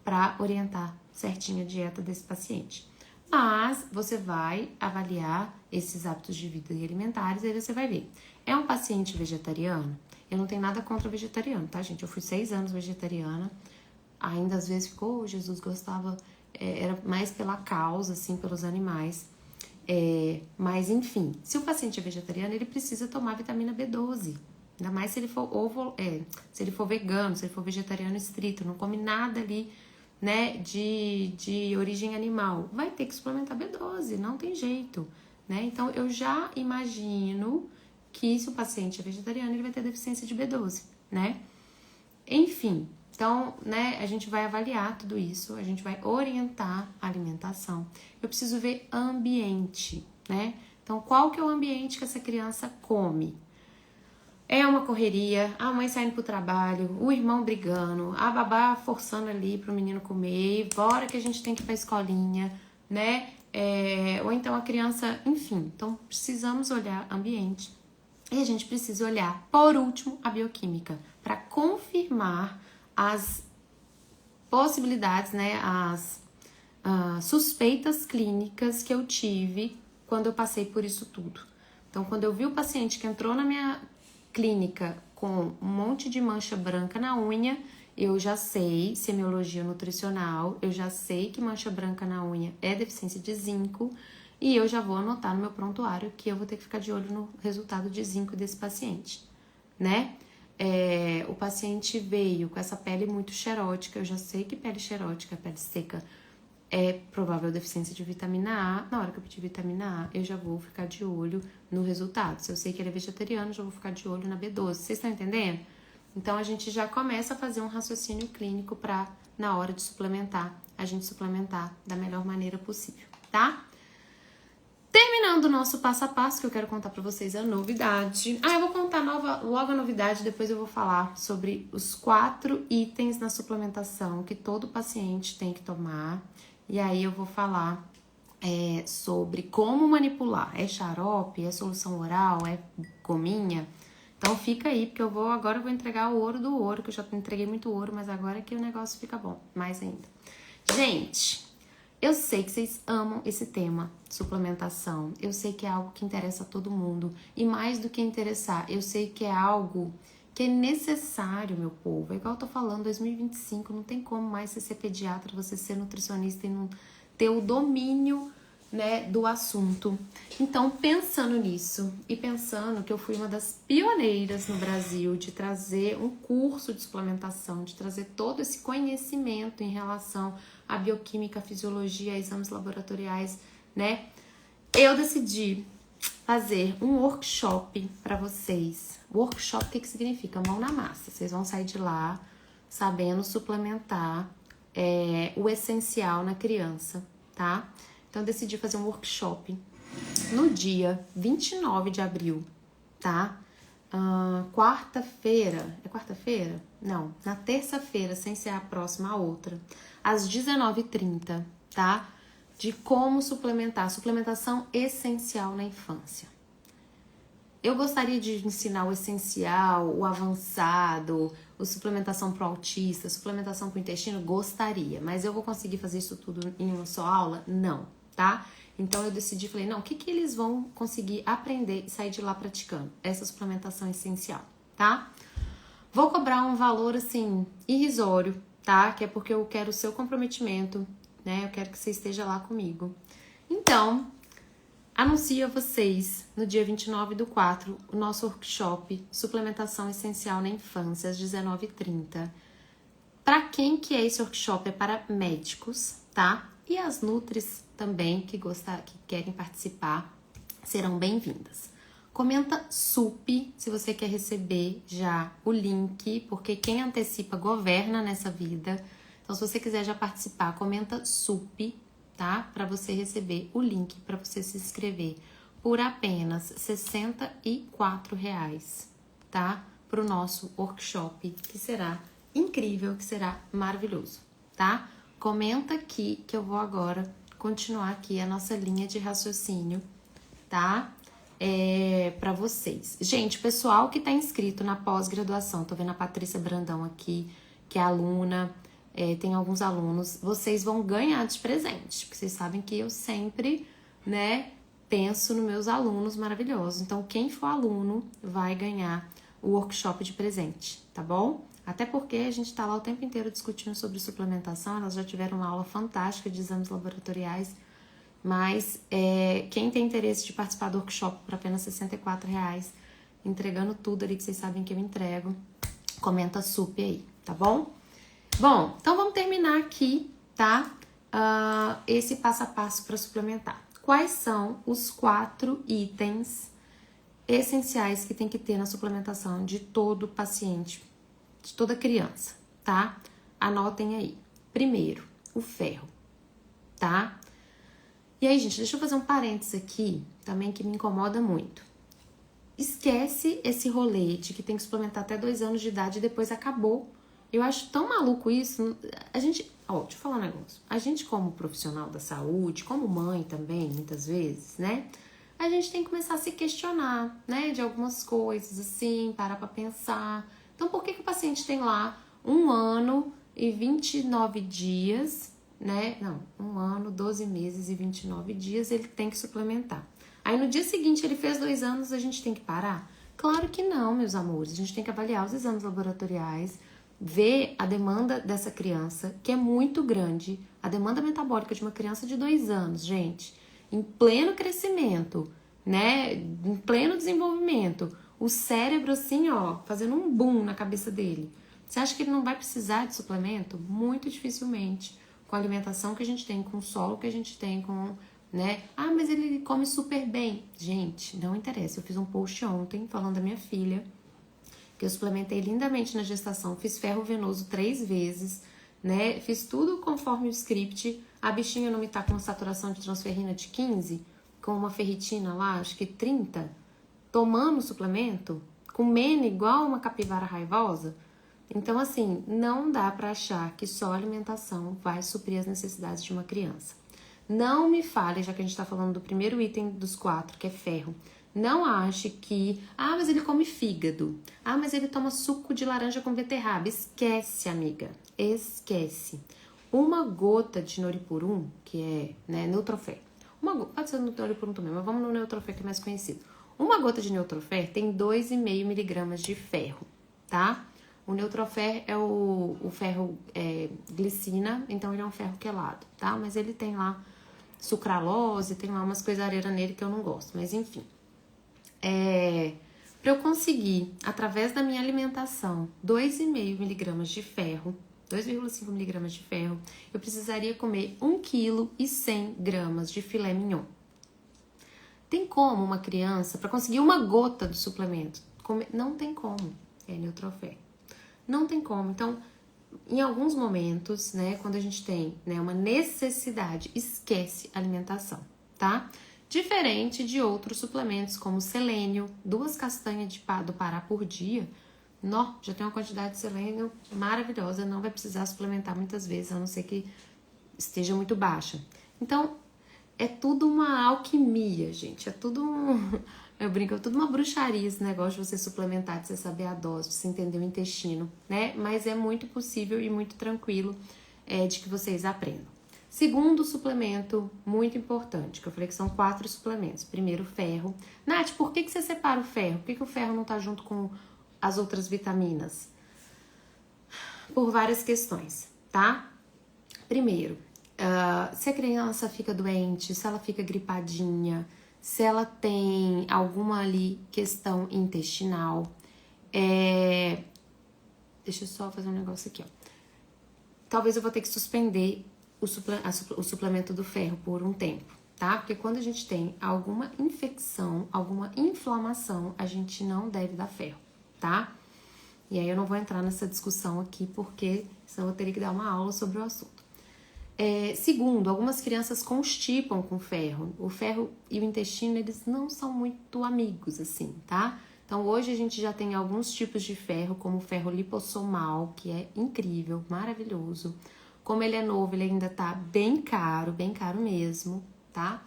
para orientar certinho a dieta desse paciente. Mas você vai avaliar esses hábitos de vida e alimentares e aí você vai ver. É um paciente vegetariano? Eu não tenho nada contra vegetariano, tá, gente? Eu fui 6 anos vegetariana. Ainda às vezes ficou, Jesus gostava, era mais pela causa, assim, pelos animais. Mas enfim, se o paciente é vegetariano, ele precisa tomar vitamina B12. Ainda mais se ele for se ele for vegano, se ele for vegetariano estrito, não come nada ali, né, de origem animal. Vai ter que suplementar B12, não tem jeito, né? Então eu já imagino que se o paciente é vegetariano, ele vai ter deficiência de B12, né? Enfim, então, né, a gente vai avaliar tudo isso, a gente vai orientar a alimentação. Eu preciso ver ambiente, né? Então, qual que é o ambiente que essa criança come? É uma correria, a mãe saindo pro trabalho, o irmão brigando, a babá forçando ali pro menino comer, bora que a gente tem que ir pra escolinha, né? Ou então a criança, enfim. Então, precisamos olhar ambiente. E a gente precisa olhar, por último, a bioquímica, para confirmar as possibilidades, né, as suspeitas clínicas que eu tive quando eu passei por isso tudo. Então, quando eu vi o paciente que entrou na minha clínica com um monte de mancha branca na unha, eu já sei semiologia nutricional, eu já sei que mancha branca na unha é deficiência de zinco e eu já vou anotar no meu prontuário que eu vou ter que ficar de olho no resultado de zinco desse paciente, né? O paciente veio com essa pele muito xerótica, eu já sei que pele xerótica, pele seca, é provável deficiência de vitamina A. Na hora que eu pedir vitamina A, eu já vou ficar de olho no resultado. Se eu sei que ele é vegetariano, já vou ficar de olho na B12. Vocês estão entendendo? Então, a gente já começa a fazer um raciocínio clínico para, na hora de suplementar, a gente suplementar da melhor maneira possível, tá? Terminando o nosso passo a passo, que eu quero contar para vocês a novidade. Eu vou contar logo a novidade, depois eu vou falar sobre os 4 itens na suplementação que todo paciente tem que tomar. E aí eu vou falar sobre como manipular. É xarope, é solução oral, é gominha? Então fica aí, porque agora eu vou entregar o ouro do ouro, que eu já entreguei muito ouro, mas agora é que o negócio fica bom, mais ainda. Gente, eu sei que vocês amam esse tema, suplementação. Eu sei que é algo que interessa a todo mundo. E mais do que interessar, eu sei que é algo que é necessário, meu povo. É igual eu tô falando, 2025, não tem como mais você ser pediatra, você ser nutricionista e não ter o domínio, né, do assunto. Então, pensando nisso e pensando que eu fui uma das pioneiras no Brasil de trazer um curso de suplementação, de trazer todo esse conhecimento em relação à bioquímica, à fisiologia, a exames laboratoriais, né, eu decidi fazer um workshop para vocês. Workshop, o que significa? Mão na massa. Vocês vão sair de lá sabendo suplementar o essencial na criança, tá? Então, eu decidi fazer um workshop no dia 29 de abril, tá? Quarta-feira. É quarta-feira? Não, na terça-feira, sem ser a próxima, a outra. Às 19h30, tá? De como suplementar. Suplementação essencial na infância. Eu gostaria de ensinar o essencial, o avançado, a suplementação para o autista, suplementação para o intestino, gostaria. Mas eu vou conseguir fazer isso tudo em uma só aula? Não, tá? Então eu decidi, falei, não, o que eles vão conseguir aprender e sair de lá praticando? Essa suplementação essencial, tá? Vou cobrar um valor, assim, irrisório, tá? Que é porque eu quero o seu comprometimento, né? Eu quero que você esteja lá comigo. Então, anuncio a vocês, no dia 29/4, o nosso workshop Suplementação Essencial na Infância, às 19h30. Para quem que é esse workshop? É para médicos, tá? E as nutris também que querem participar serão bem-vindas. Comenta SUP se você quer receber já o link, porque quem antecipa governa nessa vida. Então, se você quiser já participar, comenta SUP, tá? Para você receber o link para você se inscrever por apenas R$ 64, tá? Para o nosso workshop, que será incrível, que será maravilhoso, tá? Comenta aqui que eu vou agora continuar aqui a nossa linha de raciocínio, tá? Para vocês. Gente, pessoal que tá inscrito na pós-graduação, tô vendo a Patrícia Brandão aqui, que é aluna, tem alguns alunos, vocês vão ganhar de presente, porque vocês sabem que eu sempre, né, penso nos meus alunos maravilhosos. Então, quem for aluno vai ganhar o workshop de presente, tá bom? Até porque a gente tá lá o tempo inteiro discutindo sobre suplementação, elas já tiveram uma aula fantástica de exames laboratoriais, mas quem tem interesse de participar do workshop por apenas R$64, entregando tudo ali que vocês sabem que eu entrego, comenta super aí, tá bom? Bom, então vamos terminar aqui, tá? Esse passo a passo para suplementar. Quais são os 4 itens essenciais que tem que ter na suplementação de todo paciente, de toda criança, tá? Anotem aí. Primeiro, o ferro, tá? E aí, gente, deixa eu fazer um parênteses aqui, também que me incomoda muito. Esquece esse rolê de que tem que suplementar até 2 anos de idade e depois acabou. Eu acho tão maluco isso. A gente, deixa eu falar um negócio. A gente como profissional da saúde, como mãe também, muitas vezes, né? A gente tem que começar a se questionar, né? De algumas coisas, assim, parar pra pensar. Então, por que o paciente tem lá 1 ano e 29 dias, né? Não, 1 ano, 12 meses e 29 dias ele tem que suplementar. Aí no dia seguinte ele fez 2 anos, a gente tem que parar? Claro que não, meus amores. A gente tem que avaliar os exames laboratoriais, ver a demanda dessa criança, que é muito grande. A demanda metabólica de uma criança de 2 anos, gente, em pleno crescimento, né? Em pleno desenvolvimento. O cérebro assim, ó, fazendo um boom na cabeça dele. Você acha que ele não vai precisar de suplemento? Muito dificilmente. Com a alimentação que a gente tem, com o solo que a gente tem, com, né? Ah, mas ele come super bem. Gente, não interessa. Eu fiz um post ontem falando da minha filha, que eu suplementei lindamente na gestação. Fiz ferro venoso 3 vezes, né? Fiz tudo conforme o script. A bichinha não me tá com uma saturação de transferrina de 15, com uma ferritina lá, acho que 30, tomando suplemento, comendo igual uma capivara raivosa. Então, assim, não dá pra achar que só a alimentação vai suprir as necessidades de uma criança. Não me fale, já que a gente tá falando do primeiro item dos 4, que é ferro. Não ache que, mas ele come fígado. Mas ele toma suco de laranja com beterraba. Esquece, amiga. Esquece. Uma gota de Noripurum, que é, né, Neutrofer. Pode ser no Noripurum também, mas vamos no Neutrofer, que é mais conhecido. Uma gota de Neutrofer tem 2,5 miligramas de ferro, tá? O Neutrofer é o ferro glicina, então ele é um ferro quelado, tá? Mas ele tem lá sucralose, tem lá umas coisareiras nele que eu não gosto, mas enfim. Para eu conseguir, através da minha alimentação, 2,5 miligramas de ferro, 2,5 miligramas de ferro, eu precisaria comer 1,1 kg de filé mignon. Tem como uma criança, para conseguir uma gota do suplemento, comer? Não tem como, Neutrofer. Não tem como. Então, em alguns momentos, né, quando a gente tem, né, uma necessidade, esquece alimentação, tá? Diferente de outros suplementos, como selênio, 2 castanhas do Pará por dia, já tem uma quantidade de selênio maravilhosa, não vai precisar suplementar muitas vezes, a não ser que esteja muito baixa. Então, é tudo uma alquimia, gente, é tudo eu brinco, é tudo uma bruxaria esse negócio de você suplementar, de você saber a dose, de você entender o intestino, né? Mas é muito possível e muito tranquilo de que vocês aprendam. Segundo suplemento muito importante, que eu falei que são 4 suplementos. Primeiro, ferro. Nath, por que você separa o ferro? Por que o ferro não tá junto com as outras vitaminas? Por várias questões, tá? Primeiro, se a criança fica doente, se ela fica gripadinha, se ela tem alguma ali questão intestinal, deixa eu só fazer um negócio aqui, ó. Talvez eu vou ter que suspender o suplemento do ferro por um tempo, tá? Porque quando a gente tem alguma infecção, alguma inflamação, a gente não deve dar ferro, tá? E aí eu não vou entrar nessa discussão aqui, porque senão eu teria que dar uma aula sobre o assunto. Segundo, algumas crianças constipam com ferro. O ferro e o intestino, eles não são muito amigos, assim, tá? Então, hoje a gente já tem alguns tipos de ferro, como o ferro lipossomal, que é incrível, maravilhoso. Como ele é novo, ele ainda tá bem caro mesmo, tá?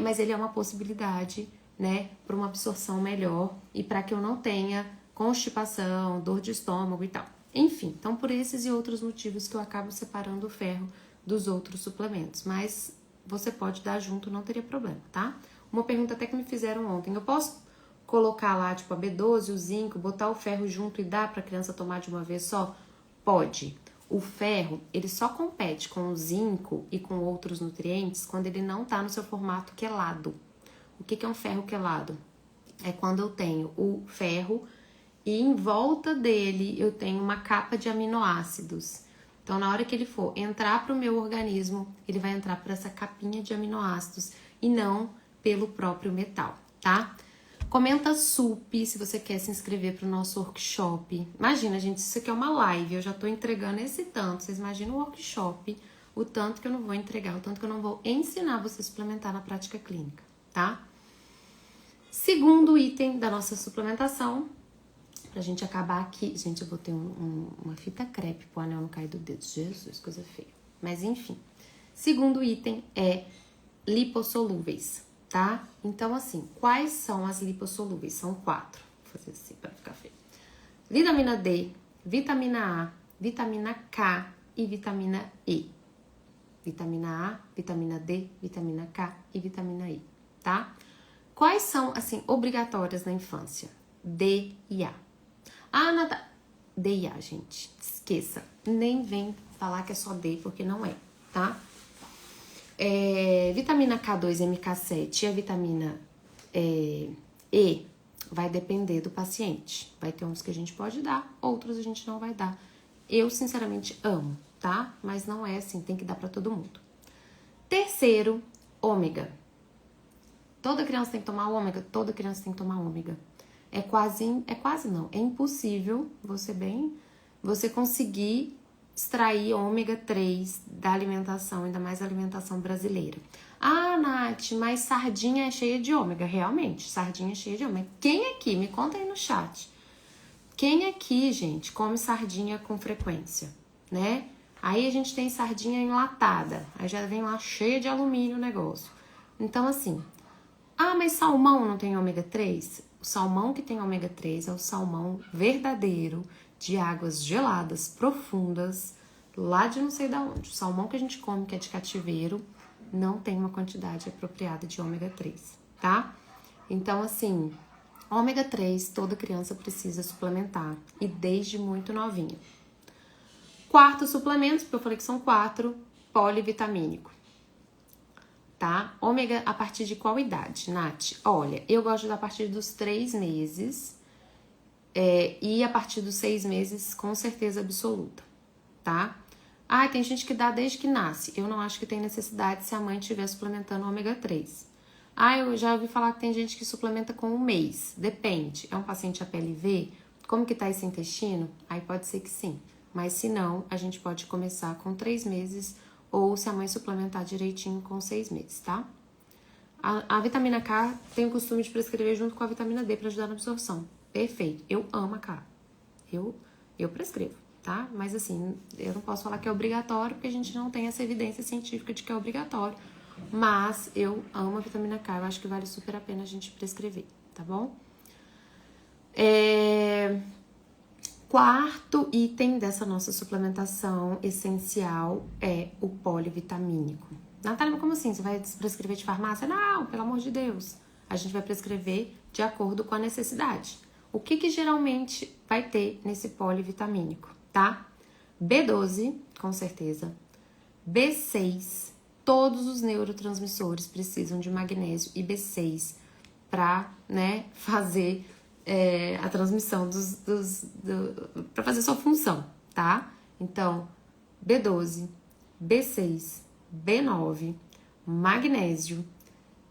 Mas ele é uma possibilidade, né, para uma absorção melhor e para que eu não tenha constipação, dor de estômago e tal. Enfim, então por esses e outros motivos que eu acabo separando o ferro dos outros suplementos. Mas você pode dar junto, não teria problema, tá? Uma pergunta até que me fizeram ontem. Eu posso colocar lá, tipo, a B12, o zinco, botar o ferro junto e dar para a criança tomar de uma vez só? Pode. O ferro, ele só compete com o zinco e com outros nutrientes quando ele não tá no seu formato quelado. O que é um ferro quelado? É quando eu tenho o ferro e em volta dele eu tenho uma capa de aminoácidos. Então, na hora que ele for entrar para o meu organismo, ele vai entrar por essa capinha de aminoácidos e não pelo próprio metal, tá? Comenta sup se você quer se inscrever para o nosso workshop. Imagina, gente, isso aqui é uma live, eu já tô entregando esse tanto. Vocês imaginam o workshop, o tanto que eu não vou entregar, o tanto que eu não vou ensinar você a suplementar na prática clínica, tá? Segundo item da nossa suplementação, pra gente acabar aqui. Gente, eu botei uma fita crepe pro anel não cair do dedo. Jesus, coisa feia. Mas enfim. Segundo item é lipossolúveis, tá? Então, assim, quais são as lipossolúveis? São 4. Vou fazer assim pra ficar feio. Vitamina D, vitamina A, vitamina K e vitamina E. Vitamina A, vitamina D, vitamina K e vitamina E, tá? Quais são, assim, obrigatórias na infância? D e A. Ah, nada. D e A, gente. Esqueça. Nem vem falar que é só D, porque não é, tá? Vitamina K2 e MK7 e a vitamina E vai depender do paciente. Vai ter uns que a gente pode dar, outros a gente não vai dar. Eu, sinceramente, amo, tá? Mas não é assim, tem que dar pra todo mundo. Terceiro, ômega. Toda criança tem que tomar ômega? Toda criança tem que tomar ômega. É impossível você conseguir extrair ômega 3 da alimentação, ainda mais da alimentação brasileira. Ah, Nath, mas sardinha é cheia de ômega. Realmente, sardinha é cheia de ômega. Quem aqui, me conta aí no chat, quem aqui, gente, come sardinha com frequência, né? Aí a gente tem sardinha enlatada, aí já vem lá cheia de alumínio o negócio. Então, assim, mas salmão não tem ômega 3? O salmão que tem ômega 3 é o salmão verdadeiro, de águas geladas, profundas, lá de não sei da onde. O salmão que a gente come, que é de cativeiro, não tem uma quantidade apropriada de ômega 3, tá? Então, assim, ômega 3 toda criança precisa suplementar, e desde muito novinha. Quarto suplemento, porque eu falei que são 4, polivitamínico. Tá? Ômega a partir de qual idade, Nath? Olha, eu gosto de dar a partir dos 3 meses e a partir dos 6 meses com certeza absoluta, tá? Tem gente que dá desde que nasce. Eu não acho que tem necessidade se a mãe estiver suplementando ômega 3. Eu já ouvi falar que tem gente que suplementa com 1 mês. Depende. É um paciente APLV? Como que tá esse intestino? Aí pode ser que sim. Mas se não, a gente pode começar com 3 meses ou se a mãe suplementar direitinho com 6 meses, tá? A vitamina K tem o costume de prescrever junto com a vitamina D para ajudar na absorção. Perfeito. Eu amo a K. Eu prescrevo, tá? Mas assim, eu não posso falar que é obrigatório porque a gente não tem essa evidência científica de que é obrigatório. Mas eu amo a vitamina K. Eu acho que vale super a pena a gente prescrever, tá bom? Quarto item dessa nossa suplementação essencial é o polivitamínico. Natália, como assim? Você vai prescrever de farmácia? Não, pelo amor de Deus. A gente vai prescrever de acordo com a necessidade. O que geralmente vai ter nesse polivitamínico, tá? B12, com certeza. B6, todos os neurotransmissores precisam de magnésio e B6 para, fazer a transmissão para fazer sua função, tá? Então, B12, B6, B9, magnésio,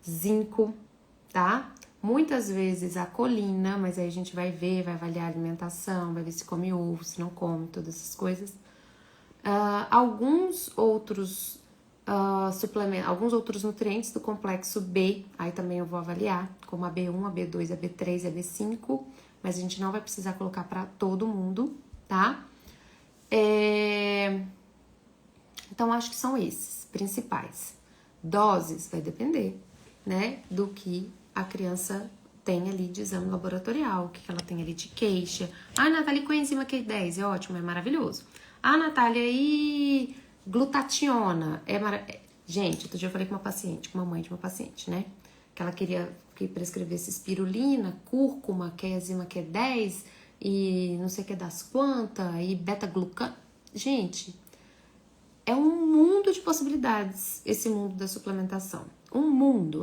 zinco, tá? Muitas vezes a colina, mas aí a gente vai ver, vai avaliar a alimentação, vai ver se come ovo, se não come, todas essas coisas. Alguns outros alguns outros nutrientes do complexo B, aí também eu vou avaliar, como a B1, a B2, a B3 e a B5, mas a gente não vai precisar colocar para todo mundo, tá? Então, acho que são esses principais. Doses vai depender, né, do que a criança tem ali de exame laboratorial, o que ela tem ali de queixa. Ah, Natália, coenzima Q10, é ótimo, é maravilhoso. Ah, Natália, e glutationa, Gente, outro dia eu falei com uma mãe de uma paciente, né, que ela queria que prescrevesse espirulina, cúrcuma, que é enzima Q10, e não sei o que das quantas, e beta-glucano. Gente, é um mundo de possibilidades esse mundo da suplementação. Um mundo.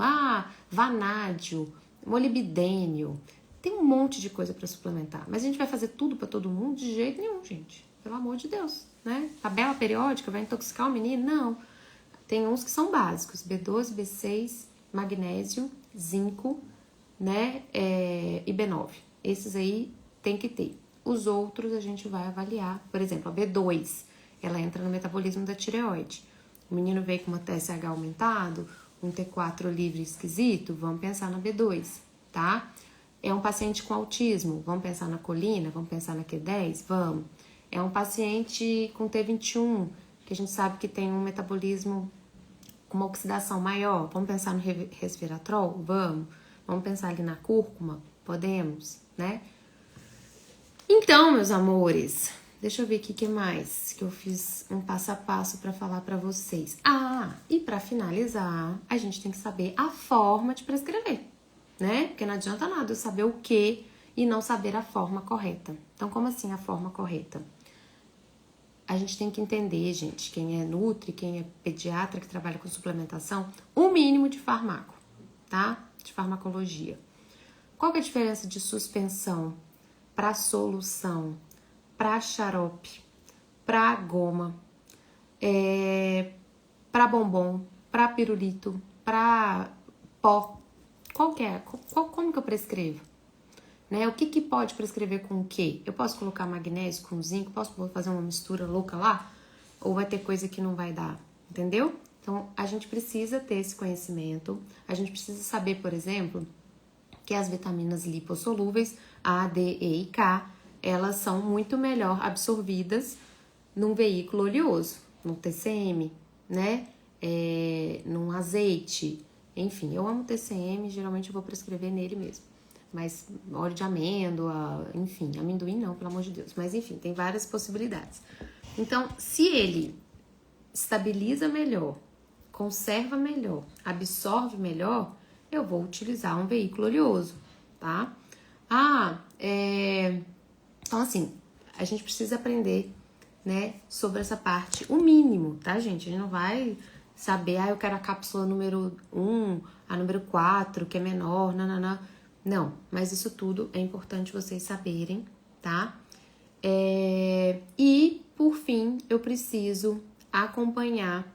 Vanádio, molibdênio. Tem um monte de coisa para suplementar. Mas a gente vai fazer tudo para todo mundo? De jeito nenhum, gente. Pelo amor de Deus, né? Tabela periódica vai intoxicar o menino? Não. Tem uns que são básicos. B12, B6, magnésio, zinco, né? E B9. Esses aí tem que ter. Os outros a gente vai avaliar. Por exemplo, a B2, ela entra no metabolismo da tireoide. O menino veio com uma TSH aumentado, um T4 livre esquisito, vamos pensar na B2, tá? É um paciente com autismo, vamos pensar na colina, vamos pensar na Q10, vamos. É um paciente com T21, que a gente sabe que tem um metabolismo com uma oxidação maior, vamos pensar no resveratrol? Vamos. Vamos pensar ali na cúrcuma? Podemos, né? Então, meus amores, deixa eu ver aqui o que mais que eu fiz um passo a passo para falar para vocês. E para finalizar, a gente tem que saber a forma de prescrever, né? Porque não adianta nada eu saber o que e não saber a forma correta. Então, como assim a forma correta? A gente tem que entender, gente, quem é nutri, quem é pediatra que trabalha com suplementação, o mínimo de farmaco, tá? De farmacologia. Qual que é a diferença de suspensão para solução, para xarope, para goma, para bombom, para pirulito, para pó? Como que eu prescrevo? Né? O que pode prescrever com o quê? Eu posso colocar magnésio com zinco? Posso fazer uma mistura louca lá? Ou vai ter coisa que não vai dar? Entendeu? Então, a gente precisa ter esse conhecimento. A gente precisa saber, por exemplo, que as vitaminas lipossolúveis, A, D, E e K, elas são muito melhor absorvidas num veículo oleoso, no TCM, né? Num azeite, enfim, eu amo TCM, geralmente eu vou prescrever nele mesmo. Mas óleo de amêndoa, enfim, amendoim não, pelo amor de Deus. Mas enfim, tem várias possibilidades. Então, se ele estabiliza melhor, conserva melhor, absorve melhor, eu vou utilizar um veículo oleoso, tá? Então assim, a gente precisa aprender, né, sobre essa parte, o mínimo, tá, gente? A gente não vai saber, eu quero a cápsula número 1, a número 4, que é menor, nananã. Não, mas isso tudo é importante vocês saberem, tá? E, por fim, eu preciso acompanhar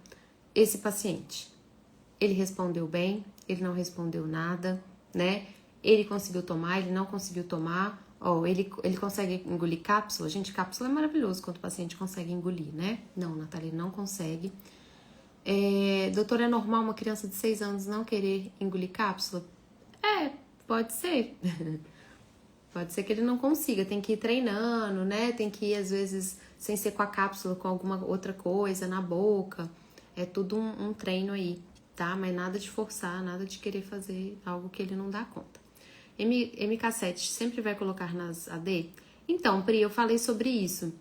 esse paciente. Ele respondeu bem, ele não respondeu nada, né? Ele conseguiu tomar, ele não conseguiu tomar. Ele consegue engolir cápsula? Gente, cápsula é maravilhoso quando o paciente consegue engolir, né? Não, Natália, ele não consegue. Doutor, é normal uma criança de 6 anos não querer engolir cápsula? Pode ser. Pode ser que ele não consiga, tem que ir treinando, né? Tem que ir, às vezes, sem ser com a cápsula, com alguma outra coisa na boca. É tudo um treino aí, tá? Mas nada de forçar, nada de querer fazer algo que ele não dá conta. MK7 sempre vai colocar nas AD? Então, Pri, eu falei sobre isso.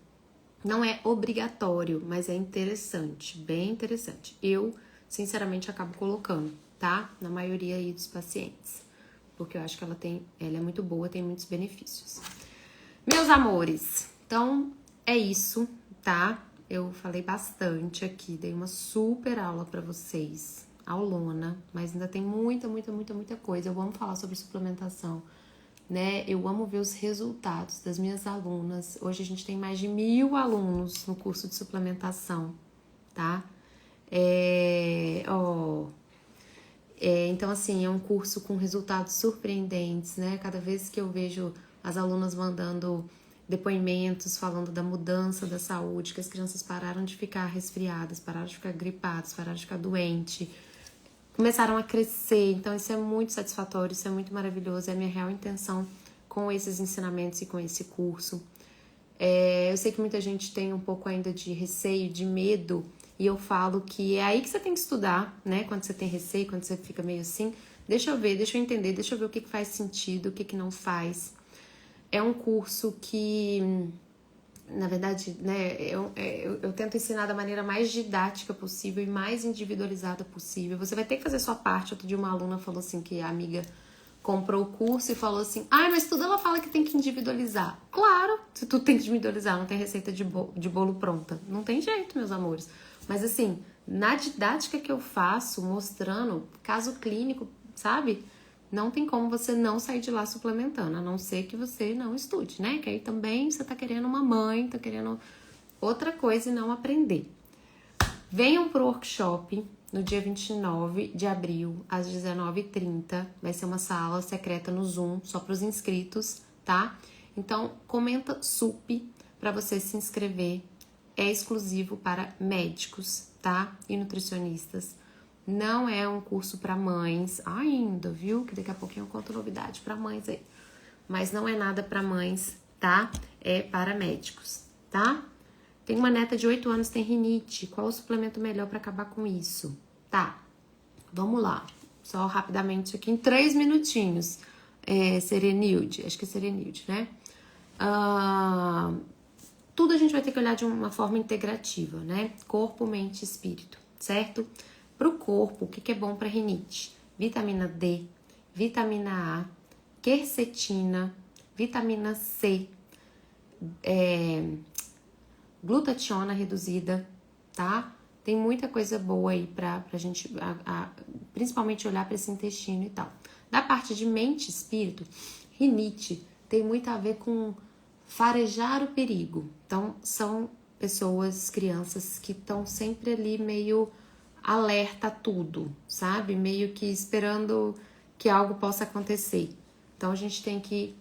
Não é obrigatório, mas é interessante, bem interessante. Eu, sinceramente, acabo colocando, tá? Na maioria aí dos pacientes. Porque eu acho que ela é muito boa, tem muitos benefícios. Meus amores, então é isso, tá? Eu falei bastante aqui, dei uma super aula pra vocês, aulona, mas ainda tem muita coisa. Eu amo falar sobre suplementação, né? Eu amo ver os resultados das minhas alunas. Hoje a gente tem mais de 1000 alunos no curso de suplementação, tá? Então, assim, é um curso com resultados surpreendentes, né? Cada vez que eu vejo as alunas mandando depoimentos falando da mudança da saúde, que as crianças pararam de ficar resfriadas, pararam de ficar gripadas, pararam de ficar doentes, começaram a crescer. Então isso é muito satisfatório, isso é muito maravilhoso, é a minha real intenção com esses ensinamentos e com esse curso. Eu sei que muita gente tem um pouco ainda de receio, de medo, e eu falo que é aí que você tem que estudar, né? Quando você tem receio, quando você fica meio assim, deixa eu ver, deixa eu entender, deixa eu ver o que faz sentido, o que não faz. É um curso que, na verdade, né, eu tento ensinar da maneira mais didática possível e mais individualizada possível. Você vai ter que fazer sua parte. Outro dia uma aluna falou assim que a amiga comprou o curso e falou assim, mas tudo ela fala que tem que individualizar. Claro, se tudo tem que individualizar, não tem receita de bolo pronta. Não tem jeito, meus amores. Mas assim, na didática que eu faço, mostrando caso clínico, sabe? Não tem como você não sair de lá suplementando, a não ser que você não estude, né? Que aí também você tá querendo uma mãe, tá querendo outra coisa e não aprender. Venham pro workshop no dia 29 de abril, às 19h30. Vai ser uma sala secreta no Zoom, só para os inscritos, tá? Então, comenta SUP para você se inscrever. É exclusivo para médicos, tá? E nutricionistas. Não é um curso para mães ainda, viu? Que daqui a pouquinho eu conto novidade para mães aí. Mas não é nada para mães, tá? É para médicos, tá? Tem uma neta de 8 anos, tem rinite. Qual o suplemento melhor para acabar com isso? Tá, vamos lá. Só rapidamente aqui, em 3 minutinhos. Serenilde, acho que é Serenilde, né? Tudo a gente vai ter que olhar de uma forma integrativa, né? Corpo, mente e espírito, certo? Pro corpo, o que é bom para rinite? Vitamina D, vitamina A, quercetina, vitamina C, glutationa reduzida, tá? Tem muita coisa boa aí pra gente, principalmente olhar para esse intestino e tal. Da parte de mente e espírito, rinite tem muito a ver com farejar o perigo. Então, são pessoas, crianças que estão sempre ali meio alerta a tudo, sabe? Meio que esperando que algo possa acontecer. Então, a gente tem que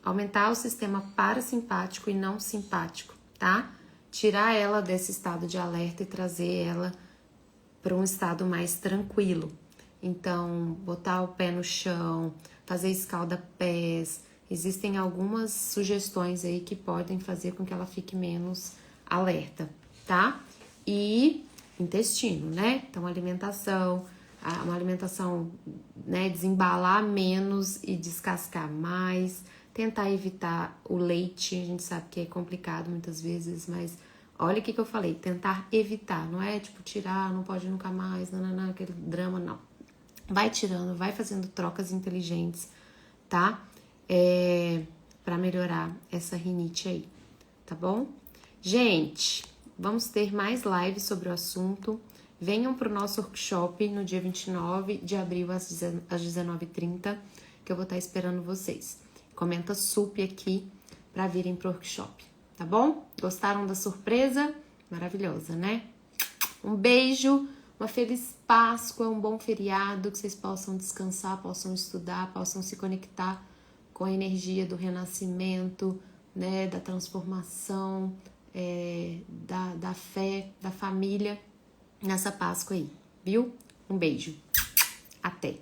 aumentar o sistema parasimpático e não simpático, tá? Tirar ela desse estado de alerta e trazer ela para um estado mais tranquilo. Então, botar o pé no chão, fazer escalda-pés. Existem algumas sugestões aí que podem fazer com que ela fique menos alerta, tá? E intestino, né? Então, alimentação, uma alimentação, né? Desembalar menos e descascar mais. Tentar evitar o leite, a gente sabe que é complicado muitas vezes, mas olha o que eu falei, tentar evitar, não é tipo tirar, não pode nunca mais, não, aquele drama, não. Vai tirando, vai fazendo trocas inteligentes, tá? Pra melhorar essa rinite aí, tá bom? Gente, vamos ter mais lives sobre o assunto. Venham pro nosso workshop no dia 29 de abril às 19h30, que eu vou estar esperando vocês. Comenta SUP aqui para virem pro workshop, tá bom? Gostaram da surpresa? Maravilhosa, né? Um beijo, uma feliz Páscoa, um bom feriado, que vocês possam descansar, possam estudar, possam se conectar com a energia do renascimento, né? Da transformação, da fé, da família nessa Páscoa aí, viu? Um beijo. Até!